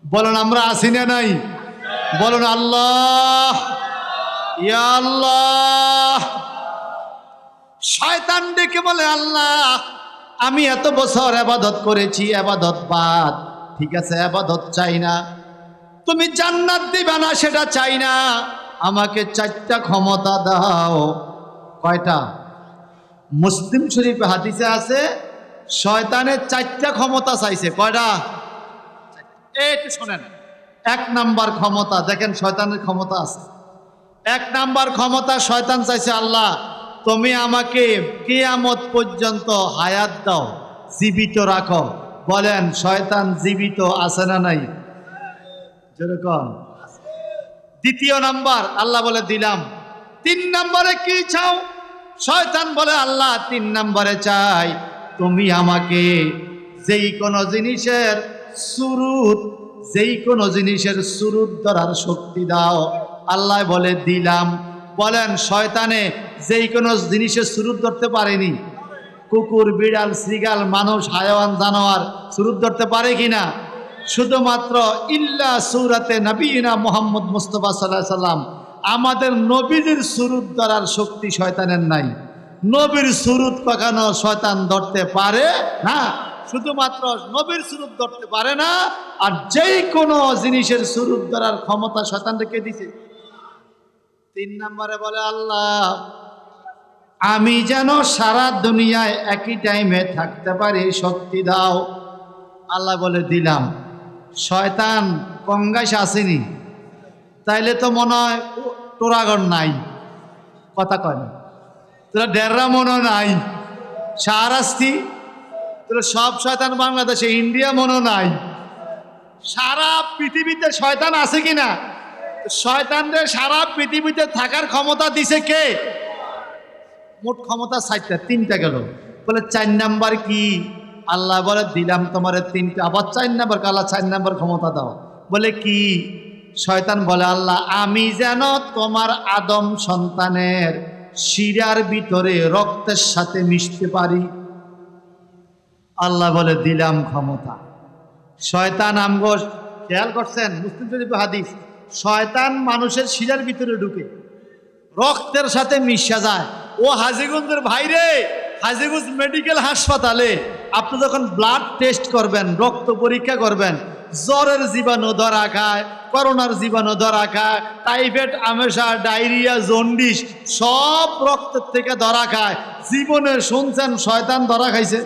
বলুন আমরা আছি না নাই? বলুন আল্লাহ, ইয়া আল্লাহ। শয়তান ডেকে বলে আল্লাহ, আমি এত বছর ইবাদত করেছি, ইবাদত বাদ, ঠিক আছে, ইবাদত চাই না, তুমি জান্নাত দিবা না সেটা চাই না, আমাকে 4টা ক্ষমতা দাও। কয়টা? মুসলিম শরীফে হাদিসে আছে শয়তানের 4টা ক্ষমতা চাইছে। কয়টা? একটু শোনেন। 1 নাম্বার ক্ষমতা দেখেন, শয়তানের ক্ষমতা আছে। 1 নাম্বার ক্ষমতা শয়তান চাইছে, আল্লাহ তুমি আমাকে কিয়ামত পর্যন্ত হায়াত দাও, জীবিত রাখো। বলেন শয়তান জীবিত আছে না নাই? যেরকম। 2 নাম্বার আল্লাহ বলে দিলাম। 3 নাম্বারে কি চাও? শয়তান বলে আল্লাহ 3 নাম্বারে চাই তুমি আমাকে যেই কোনো জিনিসের সুরুত ধরার শক্তি দাও। আল্লাহ বলে দিলাম। বলেন শয়তানে যেই কোনো জিনিসের সুরুত ধরতে পারেনি? কুকুর, বিড়াল, শ্রীগাল, মানুষ, হায়াওয়ান, জানোয়ার সুরুত ধরতে পারে কিনা? শুধুমাত্র ইল্লা সূরাতে নবীনা মুহাম্মদ মুস্তাফা সাল্লাল্লাহু আলাইহি সাল্লাম, আমাদের নবীজির সুরুত ধরার শক্তি শয়তানের নাই। নবীর সুরুত কখনো শয়তান ধরতে পারে না। শুধুমাত্র নবীর সুরুত ধরতে পারে না, আর যেই কোনো জিনিসের সুরুত ধরার ক্ষমতা শয়তান রেখে দিছে। 3 নম্বরে বলে আল্লাহ আমি যেন সারা দুনিয়ায় একই টাইমে থাকতে পারি, শক্তি দাও। আল্লাহ বলে দিলাম। শয়তান কঙ্গাইশ আসেনি, তাইলে তো মনে হয় টোরাগড় নাই, কথা কয় না, তোরা ডেররা মনে নাই, শাহরাস্তি, তোরা সব শয়তান বাংলাদেশে, ইন্ডিয়া মনে নাই। সারা পৃথিবীতে শয়তান আছে কিনা? শয়তানদের সারা পৃথিবীতে থাকার ক্ষমতা দিছে কে? মোট ক্ষমতা 4টা, 3টা গেল। বলে 4 নাম্বার কি? আল্লাহ বলে দিলাম তোমার 3টা। আবার 4 নাম্বার, আল্লাহ 4 নাম্বার ক্ষমতা দাও। বলে কি? শয়তান বলে আল্লাহ আমি যেন তোমার আদম সন্তানের শিরার ভিতরে রক্তের সাথে মিশতে পারি। আল্লাহ বলে দিলাম ক্ষমতা। শয়তান আমগো খেয়াল করছেন? মুসলিম শরীফে হাদিস, শয়তান মানুষের শিরার ভিতরে ঢুকে রক্তের সাথে মিশা যায়। ও হাজীগঞ্জের ভাইরে, হাজীগঞ্জ মেডিকেল হাসপাতালে আপনি যখন ব্লাড টেস্ট করবেন, রক্ত পরীক্ষা করবেন, জ্বরের জীবাণু ধরা খায়, করোনার জীবাণু ধরা খায়, টাইফয়েড, আমেশা, ডায়রিয়া, জন্ডিস সব রক্তের থেকে ধরা খায়। জীবনে শুনছেন শয়তান ধরা খাইছে?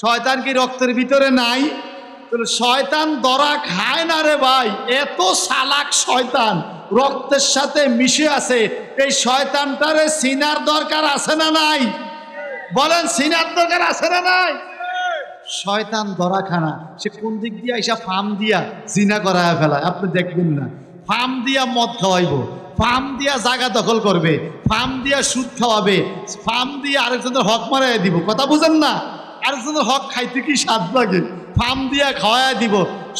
শয়তান কি রক্তের ভিতরে নাই? শয়তান ধরা খায় না রে ভাই, এত চালাক শয়তান, রক্তের সাথে মিশে আছে। এই শয়তানটারে চিনার দরকার আছে না নাই? বলেন চিনার দরকার আছে না নাই? শয়তান ধরা খানা, সে কোন দিক দিয়ে আইসা ফার্ম দিয়া জিনা করায় ফেলায়, আপনি দেখবেন না। ফার্ম দিয়া মদ খাওয়াইব, ফার্ম দিয়া জায়গা দখল করবে, ফার্ম দিয়া সুদ খাওয়াবে, ফার্ম দিয়ে আরেকজনের হক মারাই দিব। কথা বুঝেন না? আরেকজনের হক খাইতে কি স্বাদ লাগে, ফার্ম দিয়া খাওয়াই দিব।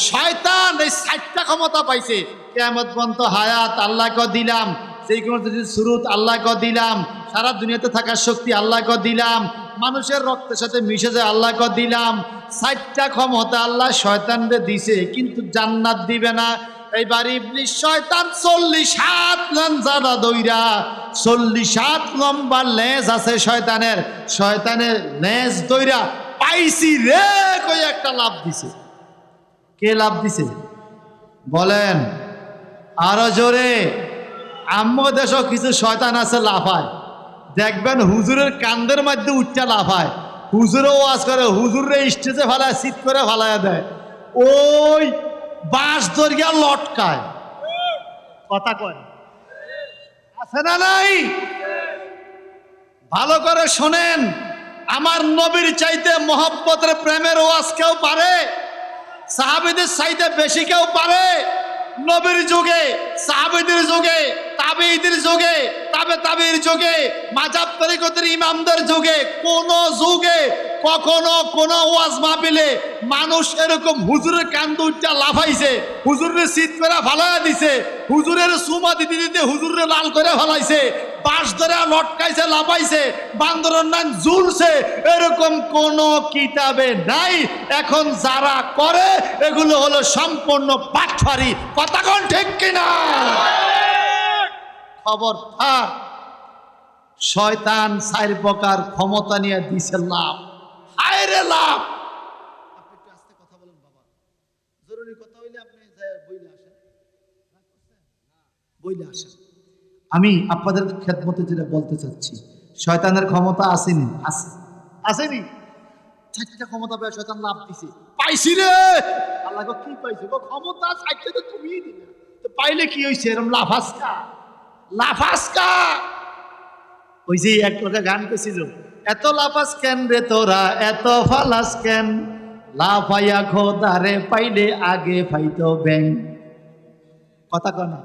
শয়তান এই 4টা ক্ষমতা পাইছে। কিয়ামত পর্যন্ত হায়াত আল্লাহকে দিলাম, সেই কোনো যদি সুরুত আল্লাহকে দিলাম, সারা দুনিয়াতে থাকার শক্তি আল্লাহকে দিলাম, মানুষের রক্তের সাথে মিশে যায় আল্লাহকে দিলাম। 4টা ক্ষমতা আল্লাহ শয়তানকে দিছে, কিন্তু জান্নাত দিবে না। এইবার ইবলিস শয়তান 40 হাত লঞ্জারা দইরা, 40 হাত লম্বা লেজ আছে শয়তানের, শয়তানের লেজ দইরা পাইছি রে কই একটা লাভ দিছে। কে লাভ দিছে বলেন আরো জোরে? আম্মা দেশ কিছু শয়তান আছে লাফায়, দেখবেন হুজুরের কান্দের মধ্যে উচ্চা লাফায়, হুজুরও ওয়াজ করে, হুজুরে স্টেজে ফালায়, শীত করে ফালাইয়া দেয়, ওই বাঁশ দরিয়া লটকায়। কথা কয় আছে না নাই? ভালো করে শোনেন, আমার নবীর চাইতে মহব্বতের প্রেমের ওয়াজ কেউ পারে? সাহাবীদের চাইতে বেশি কেউ পারে? নবীর যুগে, সাহাবীদের যুগে, আবেইদের যুগে, তাবির যুগে, মাযহাব তরিকতের ইমামদের যুগে, কোন যুগে কখনো কোন ওয়াজ মাহফিলে মানুষ এরকম হুজুরের কান্দে উঠা লাফাইছে, হুজুরের শীত করে ফালাইয়া দিছে, হুজুরের সুমা দিতে দিতে হুজুরের লাল করে ফালাইছে, বাঁশ ধরে লটকাইছে, লাফাইছে, বান্দরের নাম ঝুলছে, এরকম কোন কিতাবে নাই। এখন যারা করে এগুলো হলো সম্পূর্ণ বাটপারি। কথা কোন ঠিক কিনা? খবর থাক, শয়তান চার প্রকার ক্ষমতা নিয়ে দিছে লাভ। হায় রে লাভ! আপনি একটু আস্তে কথা বলেন বাবা, জরুরি কথা হইলে আপনি বইলে আসেন। আমি আপনাদের খেদমতে যেটা বলতে চাচ্ছি, শয়তানের ক্ষমতা আসেনি, আসেনি। চারটা ক্ষমতা পেয়ে শয়তান লাভ দিছে, পাইছি রে। আল্লাহ গো কি পাইছে গো? ক্ষমতা চাইতে তো তুমিই দিলে, তো পাইলে কি হইছে? এরকম লাফাসকা লাফাসকা। ওই যে এক লোকে গান করছিল, এত লাফাস কেন রে তোরা, এত ফালাস কেন, লাফাইয়া খোদারে পাইলে আগে ফাইতো ব্যাং। কথা কনা,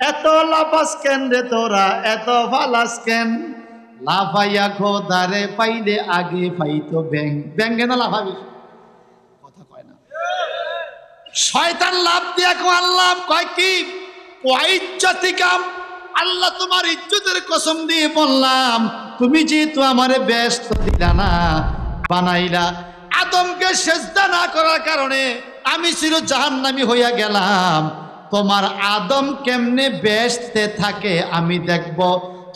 এত লাফাস কেন রে তোরা, এত ফালাস কেন, লাফাইয়া খোদারে পাইলে আগে ফাইতো ব্যাং। ব্যাং কেন লাফাবি? কথা কয় না। শয়তান লাভ দিয়া আল্লাহ কয় কি? ওয়াইজ্জাতিকাম, আল্লাহ তোমার ইজ্জতের কসম দিয়ে বললাম, তুমি যেহেতু আমারে ব্যস্ত দিলা না, বানাইলা, আদমকে সেজদা না করার কারণে আমি চির জাহান্নামী হইয়া গেলাম। তোমার আদম কেমনে বেহেশতে থাকে আমি দেখব,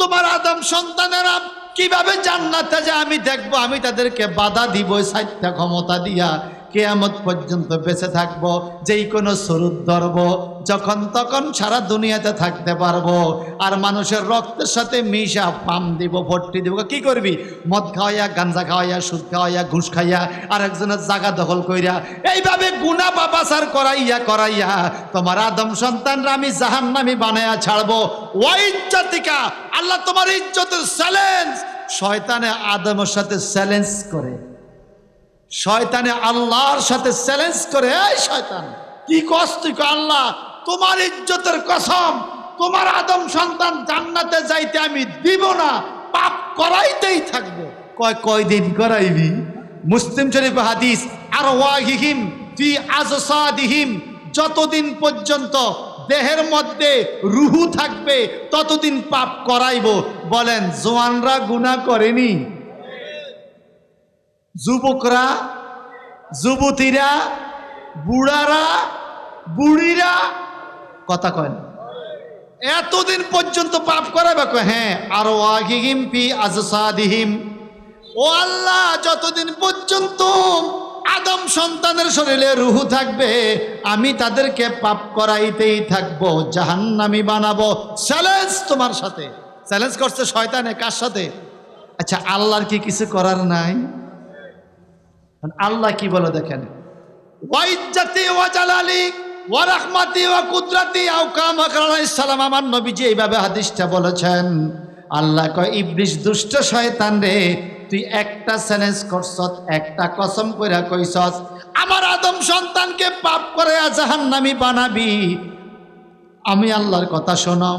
তোমার আদম সন্তানেরা কিভাবে জান্নাতে যায় আমি দেখব। আমি তাদেরকে বাধা দিব সাতটা ক্ষমতা দিয়া, কিয়ামত পর্যন্ত বেঁচে থাকবো, যেই কোনো সুরুত ধরব, যখন তখন সারা দুনিয়াতে থাকতে পারবো। আর মানুষের রক্তের সাথে মিশা পাম দিব, ভর্তি দিব। কি করবি? মদ খাওয়াইয়া, গাঞ্জা খাওয়াইয়া, সুদ খাওয়াইয়া, ঘুষ খাইয়া, আর একজনের জায়গা দখল কইরা, এইভাবে গুনাহ পাপাচার করাইয়া তোমার আদম সন্তানরা আমি জাহান্নামী বানায়া ছাড়বো। ওয়াইজ্জাতিকা, আল্লাহ তোমার ইজ্জতের চ্যালেঞ্জ। শয়তানে আদমের সাথে চ্যালেঞ্জ করে, শয়তানে আল্লাহর সাথে চ্যালেঞ্জ করে, এই শয়তান কি কষ্ট, আল্লাহ তোমার ইজ্জতের কসম, তোমার আদম সন্তান জান্নাতে যাইতে আমি দিব না, পাপ করাইতেই থাকবো। কয়দিন করাইবি? মুসলিম শরীফ হাদিস, আর ওয়াহিহিম ফি আজসাদিহিম, যতদিন পর্যন্ত দেহের মধ্যে রুহু থাকবে ততদিন পাপ করাইবো। বলেন জওয়ানরা গুনাহ করেনি? যুবকরা, যুবতীরা, বুড়ারা, বুড়িরা, কথা কয় না, এতদিন পর্যন্ত পাপ করাবে? হ্যাঁ। আর ওয়াহিহিম ফি আজসাদিহিম, ও আল্লাহ যতদিন পর্যন্ত আদম সন্তানের শরীরে রুহু থাকবে আমি তাদেরকে পাপ করাইতেই থাকবো, জাহান্নামী বানাবো। চ্যালেঞ্জ তোমার সাথে। চ্যালেঞ্জ করছে শয়তানে, কার সাথে? আচ্ছা, আল্লাহর কি কিছু করার নাই? আল্লাহ কি বলে দেখেন, ওয়াইজ্জাতি ওয়া জালালি ওয়া রাহমাতি ওয়া কুদরাতি, আও কামা আলাইহিস সালাম, আমার নবীজি এইভাবে হাদিসটা বলেছেন। আল্লাহ কয়, ইবলিস দুষ্ট শয়তান রে, তুই একটা চ্যালেঞ্জ করছস, একটা কসম কইরা কইছস আমার আদম সন্তানকে পাপ করে জাহান্নামী বানাবি। আমি আল্লাহর কথা শোনো,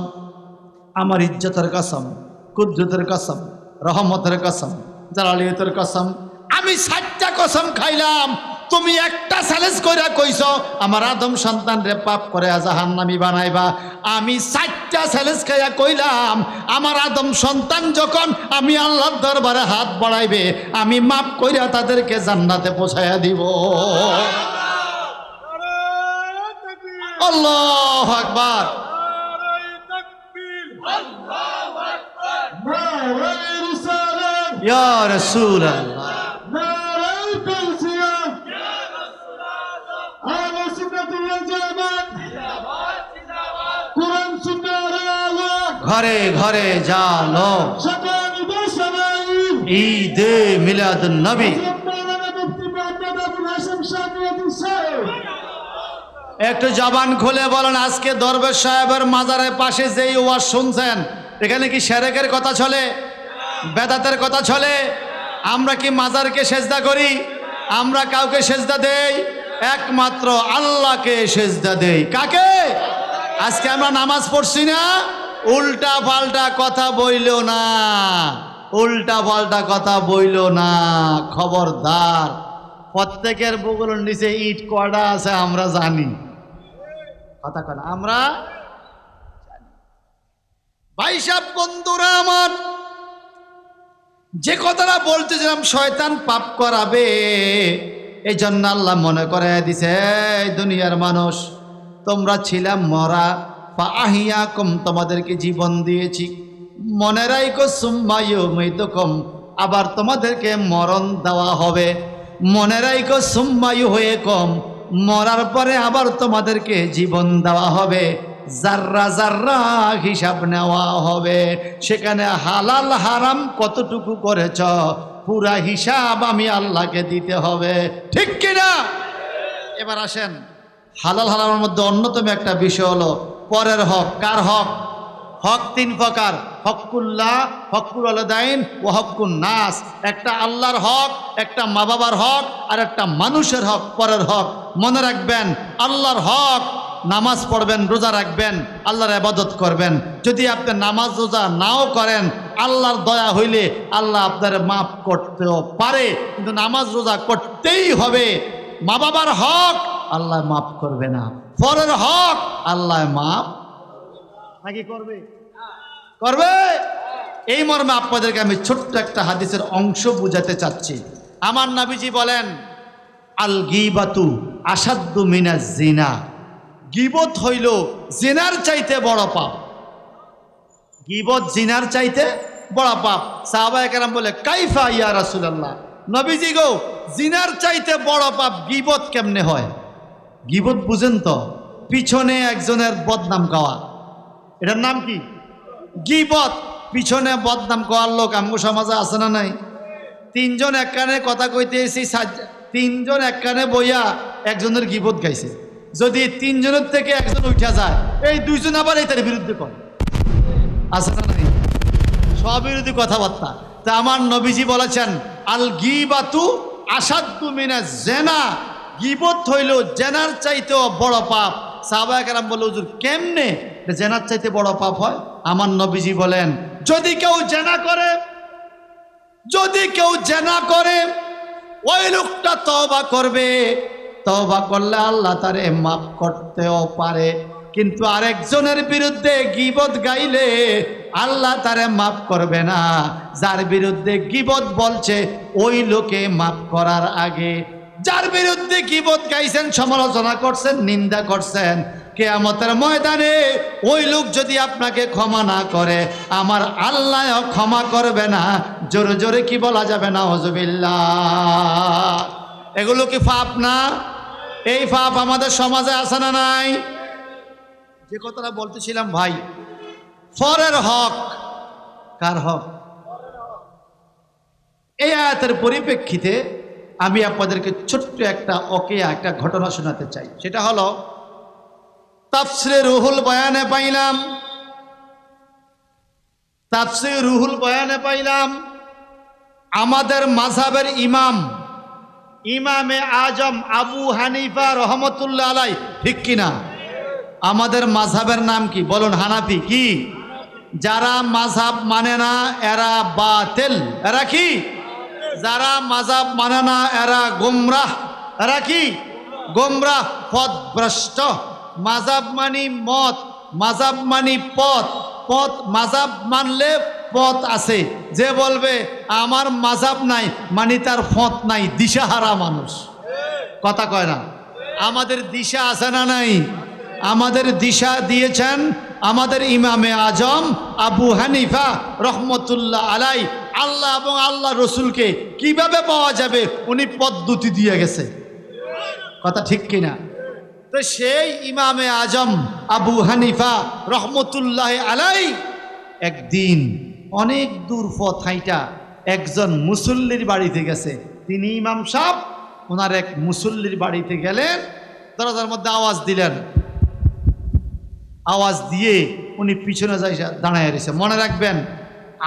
আমার ইজ্জতের কসম, কুদরতের কসম, রহমতের কসম, জালালিয়তের কসম, আমি 7টা কসম খাইলাম, তুমি একটা চ্যালেঞ্জ কইরা কইছ আমার আদম সন্তান রে পাপ করে জাহান্নামী বানাইবা। আমি 7টা চ্যালেঞ্জ খাইয়া কইলাম আমার আদম সন্তান যখন আমি আল্লাহর দরবারে হাত বাড়াইবে আমি মাফ কইরা তাদেরকে জান্নাতে পৌঁছায়া দিব। আল্লাহু আকবার, ইয়া রাসূলুল্লাহ। ঘরে ঘরে জালো ঈদে মিলাদুন নবী। একটু জবান খুলে বলেন, আজকে দরবেশ সাহেবের মাজারের পাশে যেই ওয়াজ শুনছেন, এখানে কি শিরকের কথা চলে? বেদাতের কথা চলে? আমরা কি মাজারকে সেজদা করি? আমরা কাউকে সেজদা দেই? একমাত্র আল্লাহকে সেজদা দেই। কাকে? আজকে আমরা নামাজ পড়ছি না, উল্টা পাল্টা কথা বইলো না, উল্টা পাল্টা কথা বইলো না, খবরদার। প্রত্যেকের বুকুর নিচে ইট কয়টা আছে আমরা জানি, কথা কয় না আমরা। ভাই সাহেব, বন্ধুরা আমার, যে কথাটা বলতেছিলাম শয়তান পাপ করাবে, এই জন্য আল্লাহ মনে করে দিছে, এই দুনিয়ার মানুষ তোমরা ছিলাম মরা, ফাহিয়াকুম তোমাদেরকে জীবন দিয়েছি, মনে রাখো সুম্মা ইউমীতুকুম আবার তোমাদেরকে মরণ দেওয়া হবে, মনে রাখো সুম্মা ইউহয়িকুম মরার পরে আবার তোমাদেরকে জীবন দেওয়া হবে, জাররা জাররা হিসাব নেওয়া হবে, সেখানে হালাল হারাম কতটুকু করেছ পুরা হিসাব আমি আল্লাহকে দিতে হবে, ঠিক কিনা? এবার আসেন, হালাল হারামের মধ্যে অন্যতম একটা বিষয় হলো পরের হক। কার হক? হক তিন প্রকার, হকুল্লাহ, হকুল ওয়ালিদাইন ও হকুন নাস। একটা আল্লাহর হক, একটা মা বাবার হক, আর একটা মানুষের হক, পরের হক। মনে রাখবেন, আল্লাহর হক নামাজ পড়বেন, রোজা রাখবেন, আল্লাহর ইবাদত করবেন। যদি আপনি নামাজ রোজা নাও করেন, আল্লাহর দয়া হইলে আল্লাহ আপনার মাফ করতেও পারে, কিন্তু নামাজ রোজা করতেই হবে। মা বাবার হক আল্লাহ মাফ করবে না, পরের হক আল্লাহ মাফ নাকি করবে? করবে। এই মর্মে আপনাদেরকে আমি ছোট্ট একটা হাদিসের অংশ বুঝাতে চাচ্ছি। আমার নবীজি বলেন, আল গীবাতু আসাদ্দু মিনাজ জিনা, গীবত হইল জিনার চাইতে বড় পাপ। গীবত জিনার চাইতে বড় পাপ। সাহাবায়ে কেরাম বলে, কাইফা ইয়া রাসূলুল্লাহ, নবীজি গো জিনার চাইতে বড় পাপ গীবত কেমনে হয়? গীবত বুঝেন তো, পিছনে একজনের বদনাম গাওয়া, এটার নাম কি? গীবত। পিছনে বদনাম গাওয়ার লোক আমগো সমাজে আছে না নাই? তিনজন এক কানে কথা কইতে এসি, তিনজন এক কানে বইয়া একজনের গীবত গাইছে। যদি তিনজনের থেকে একজন উঠা যায়, এই দুইজন আবার এটার বিরুদ্ধে করে, আছে না নাই? স্ববিরোধী কথাবার্তা। তা আমার নবীজি বলেছেন, আল গীবাতু আসাদ্দু মিনাজ জিনা, গীবত হইল জেনার চাইতেও বড় পাপ। সাহাবায়ে কেরাম বলে, হুজুর কেমনে জেনার চাইতে বড় পাপ হয়? আমার নবীজি বলেন, যদি কেউ জেনা করে, যদি কেউ জেনা করে, ওই লোকটা তওবা করবে, তওবা করলে আল্লাহ তারে মাফ করতেও পারে, কিন্তু আরেকজনের বিরুদ্ধে গীবত গাইলে আল্লাহ তারে মাফ করবে না। যার বিরুদ্ধে গীবত বলছে ওই লোকে মাফ করার আগে, যার বিরুদ্ধে গীবত গাইছেন, সমালোচনা করছেন, নিন্দা করছেন, কিয়ামতের ময়দানে ওই লোক যদি আপনাকে ক্ষমা না করে, আমার আল্লাহ ক্ষমা করবে না। জোরে জোরে কি বলা যাবে? নাউজুবিল্লাহ। এগুলো কি পাপ না? এই পাপ আমাদের সমাজে আছে না নাই? যে কথাটা বলতেছিলাম ভাই, পরের হক। কার হক? এই আয়াতের পরিপ্রেক্ষিতে আমি আপনাদেরকে ছোট্ট একটা ঘটনা শোনাতে চাই। সেটা হলো, তাফসিরে রুহুল বয়ানে পাইলাম, তাফসিরে রুহুল বয়ানে পাইলাম আমাদের মাযহাবের ইমাম, ইমামে আজম আবু হানিফা রহমতুল্লাহ আলাইহি, ঠিক কিনা? আমাদের মাযহাবের নাম কি বলুন? হানাফি। কি? যারা মাযহাব মানে না এরা বাতিল, এরা কি? যারা মাযহাব মানে না এরা গোমরাহ, এরা কি? গোমরাহ, পথভ্রষ্ট। মাযহাব মানি মত, মাযহাব মানি পথ, পথ মাযহাব মানলে পথ আছে। যে বলবে আমার মাযহাব নাই মানে তার পথ নাই, দিশাহারা মানুষ, কথা কয় না। আমাদের দিশা আছে না নাই? আমাদের দিশা দিয়েছেন আমাদের ইমামে আজম আবু হানিফা রহমতুল্লাহ আলাইহি। আল্লাহ এবং আল্লাহ রসুলকে কিভাবে পাওয়া যাবে উনি পদ্ধতি দিয়ে গেছে, কথা ঠিক কিনা? তো সেই ইমামে আজম আবু হানিফা রহমতুল্লাহ আলাইহি একদিন অনেক দূর পথ হাইটা একজন মুসল্লির বাড়িতে গেছে। তিনি ইমাম সাহেব ওনার এক মুসল্লির বাড়িতে গেলেন, দরজার মধ্যে আওয়াজ দিলেন। আওয়াজ দিয়ে উনি পিছনে যাই দাঁড়ায় রয়েছে। মনে রাখবেন,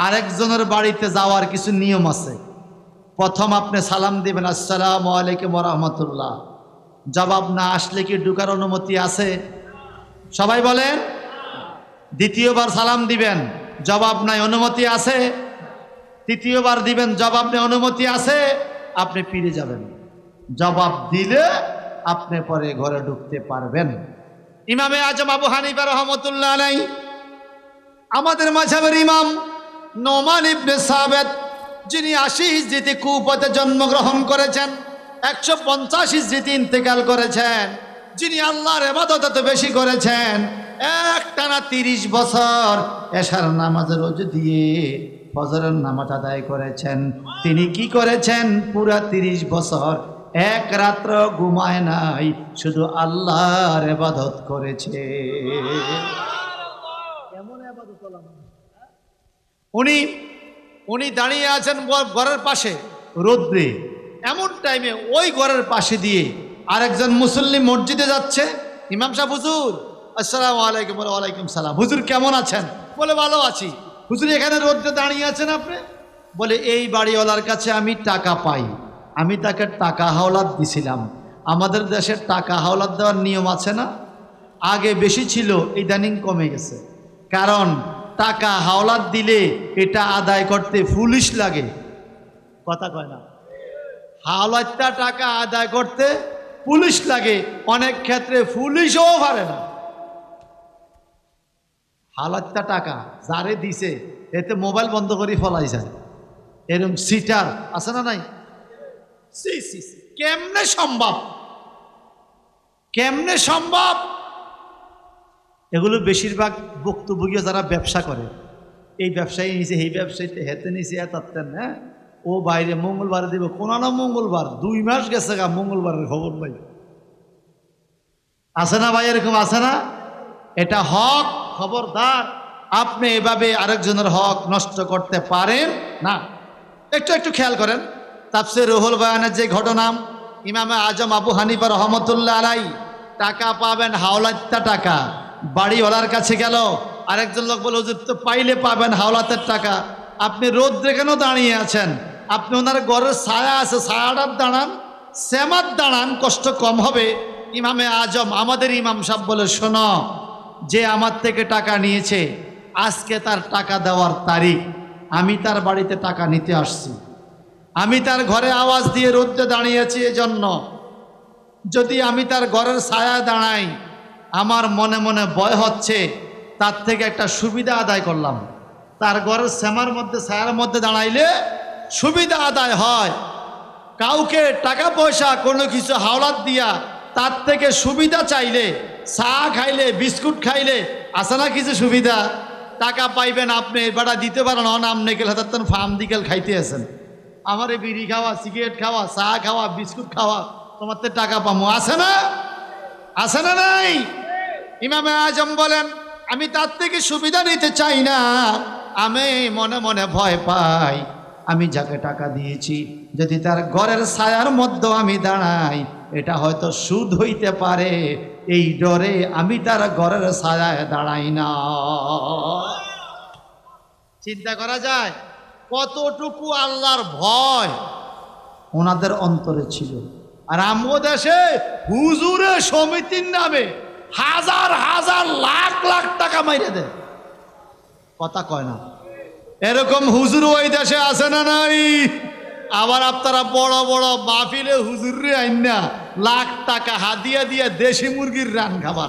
আরেকজনের বাড়িতে যাওয়ার কিছু নিয়ম আছে। প্রথম আপনি সালাম দিবেন, আসসালামু আলাইকুম ওয়া রাহমাতুল্লাহ। জবাব না আসলে কি ঢুকার অনুমতি আছে? সবাই বলেন। দ্বিতীয়বার সালাম দিবেন, জবাব নাই, অনুমতি আছে। তৃতীয়বার দিবেন, জবাব নেই, অনুমতি আছে। আপনি ফিরে যাবেন, জবাব দিলে আপনি পরে ঘরে ঢুকতে পারবেন। ইমামে আজম আবু হানিফা রহমতুল্লাহ আলাইহি, আমাদের মাযহাবের ইমাম নোমান ইবনে সাবিত, যিনি 80 হিজরিতে কুফাতে জন্মগ্রহণ করেছেন, 150 হিজরিতে ইন্তেকাল করেছেন, যিনি আল্লাহর ইবাদত এত বেশি করেছেন, একটানা 30 বছর এশার নামাজ রোজ দিয়ে ফজরের নামাজ আদায় করেছেন। তিনি কি করেছেন? পুরা 30 বছর এক রাত্র ঘুমায় নাই, শুধু আল্লাহর ইবাদত করেছে। কেমন ইবাদত হলো? উনি দাঁড়িয়ে আছেন ঘরের পাশে রোদ্রে, এমন টাইমে ওই ঘরের পাশে দিয়ে আরেকজন মুসল্লি মসজিদে যাচ্ছে। ইমাম সাহেব, হুজুর আসসালামু আলাইকুম। বলে ওয়ালাইকুম সালাম। হুজুর কেমন আছেন? বলে ভালো আছি। হুজুর এখানে রোদ্রে দাঁড়িয়ে আছেন আপনি? বলে এই বাড়িওয়ালার কাছে আমি টাকা পাই, আমি তাকে টাকা হাওলাত দিছিলাম। আমাদের দেশের টাকা হাওলাত দেওয়ার নিয়ম আছে না? আগে বেশি ছিল, ইদানিং কমে গেছে। কারণ টাকা হাওলাত দিলে এটা আদায় করতে পুলিশ লাগে। কথা কয় না? হাওলাতটা টাকা আদায় করতে পুলিশ লাগে, অনেক ক্ষেত্রে পুলিশও পারে না। হাওলাতটা টাকা যারে দিছে এতে মোবাইল বন্ধ করে ফলাই যায়, এরকম সিটার আছে না নাই? কেমনে সম্ভব? কেমনে সম্ভব? এগুলো বেশিরভাগ ভুক্তভোগী যারা ব্যবসা করে, এই ব্যবসায়ী নিচে, এই ব্যবসায়ীতে হেতে নিচে এতাতেন, হ্যাঁ ও বাইরে মঙ্গলবারে দিব, কোন না মঙ্গলবার 2 মাস গেছে গা, মঙ্গলবারের খবর ভাই আছে না ভাই? এরকম আছে না? এটা হক, খবরদার আপনি এভাবে আরেকজনের হক নষ্ট করতে পারেন না। একটু খেয়াল করেন, তাফসীর রুহুল বয়ানের যে ঘটনা, ইমামে আজম আবু হানিফা রহমতুল্লাহ আলাইহি টাকা পাবেন, হাওলাতটা টাকা বাড়িওয়ালার কাছে গেল। আরেকজন লোক বলে, হুজুর তো পাইলে পাবেন হাওলাতের টাকা, আপনি রোদ্রে কেন দাঁড়িয়ে আছেন? আপনি ওনার ঘরের ছায়া আছে, ছায়াটার দাঁড়ান, সেমার দাঁড়ান, কষ্ট কম হবে। ইমামে আজম আমাদের ইমাম সাহেব বলে, শোনো, যে আমার থেকে টাকা নিয়েছে আজকে তার টাকা দেওয়ার তারিখ, আমি তার বাড়িতে টাকা নিতে আসছি, আমি তার ঘরে আওয়াজ দিয়ে রোদ্রে দাঁড়িয়েছি এজন্য। যদি আমি তার ঘরের ছায়া দাঁড়াই, আমার মনে মনে ভয় হচ্ছে তার থেকে একটা সুবিধা আদায় করলাম। তার ঘরের শ্যামার মধ্যে, ছায়ার মধ্যে দাঁড়াইলে সুবিধা আদায় হয়। কাউকে টাকা পয়সা কোনো কিছু হাওলাত দিয়া তার থেকে সুবিধা চাইলে, চা খাইলে, বিস্কুট খাইলে, আছে না কিছু সুবিধা? টাকা পাইবেন আপনি, বেড়া দিতে পারেন, অনাম নেকেল হাতার ফার্ম দিকেল খাইতে আছেন, আমার এই বিড়ি খাওয়া, সিগারেট খাওয়া, চা খাওয়া, বিস্কুট খাওয়া, তোমার তো টাকা পাবো, আছে না? আছে না নাই? ইমামে আজম বলেন, আমি তার থেকে সুবিধা নিতে চাই না, আমি মনে মনে ভয় পাই, আমি যাকে টাকা দিয়েছি যদি তার ঘরের ছায়ার মধ্যে আমি দাঁড়াই, এটা হয়তো সুদ হইতে পারে, এই ডরে আমি তার ঘরের ছায়ায় দাঁড়াই না। চিন্তা করা যায় কতটুকু আল্লাহর ভয় ওনাদের অন্তরে ছিল। আর আমগো দেশে হুজুরে সমিতির নামে হাজার হাজার লাখ লাখ টাকা মাইরে দেয়, কথা কয় না? এরকম হুজুর ওই দেশে আছে না নাই? আবার আপনারা বড় বড় মাহফিলে হুজুর রে আইনা লাখ টাকা হাদিয়া দিয়ে দেশি মুরগির রান খাবার।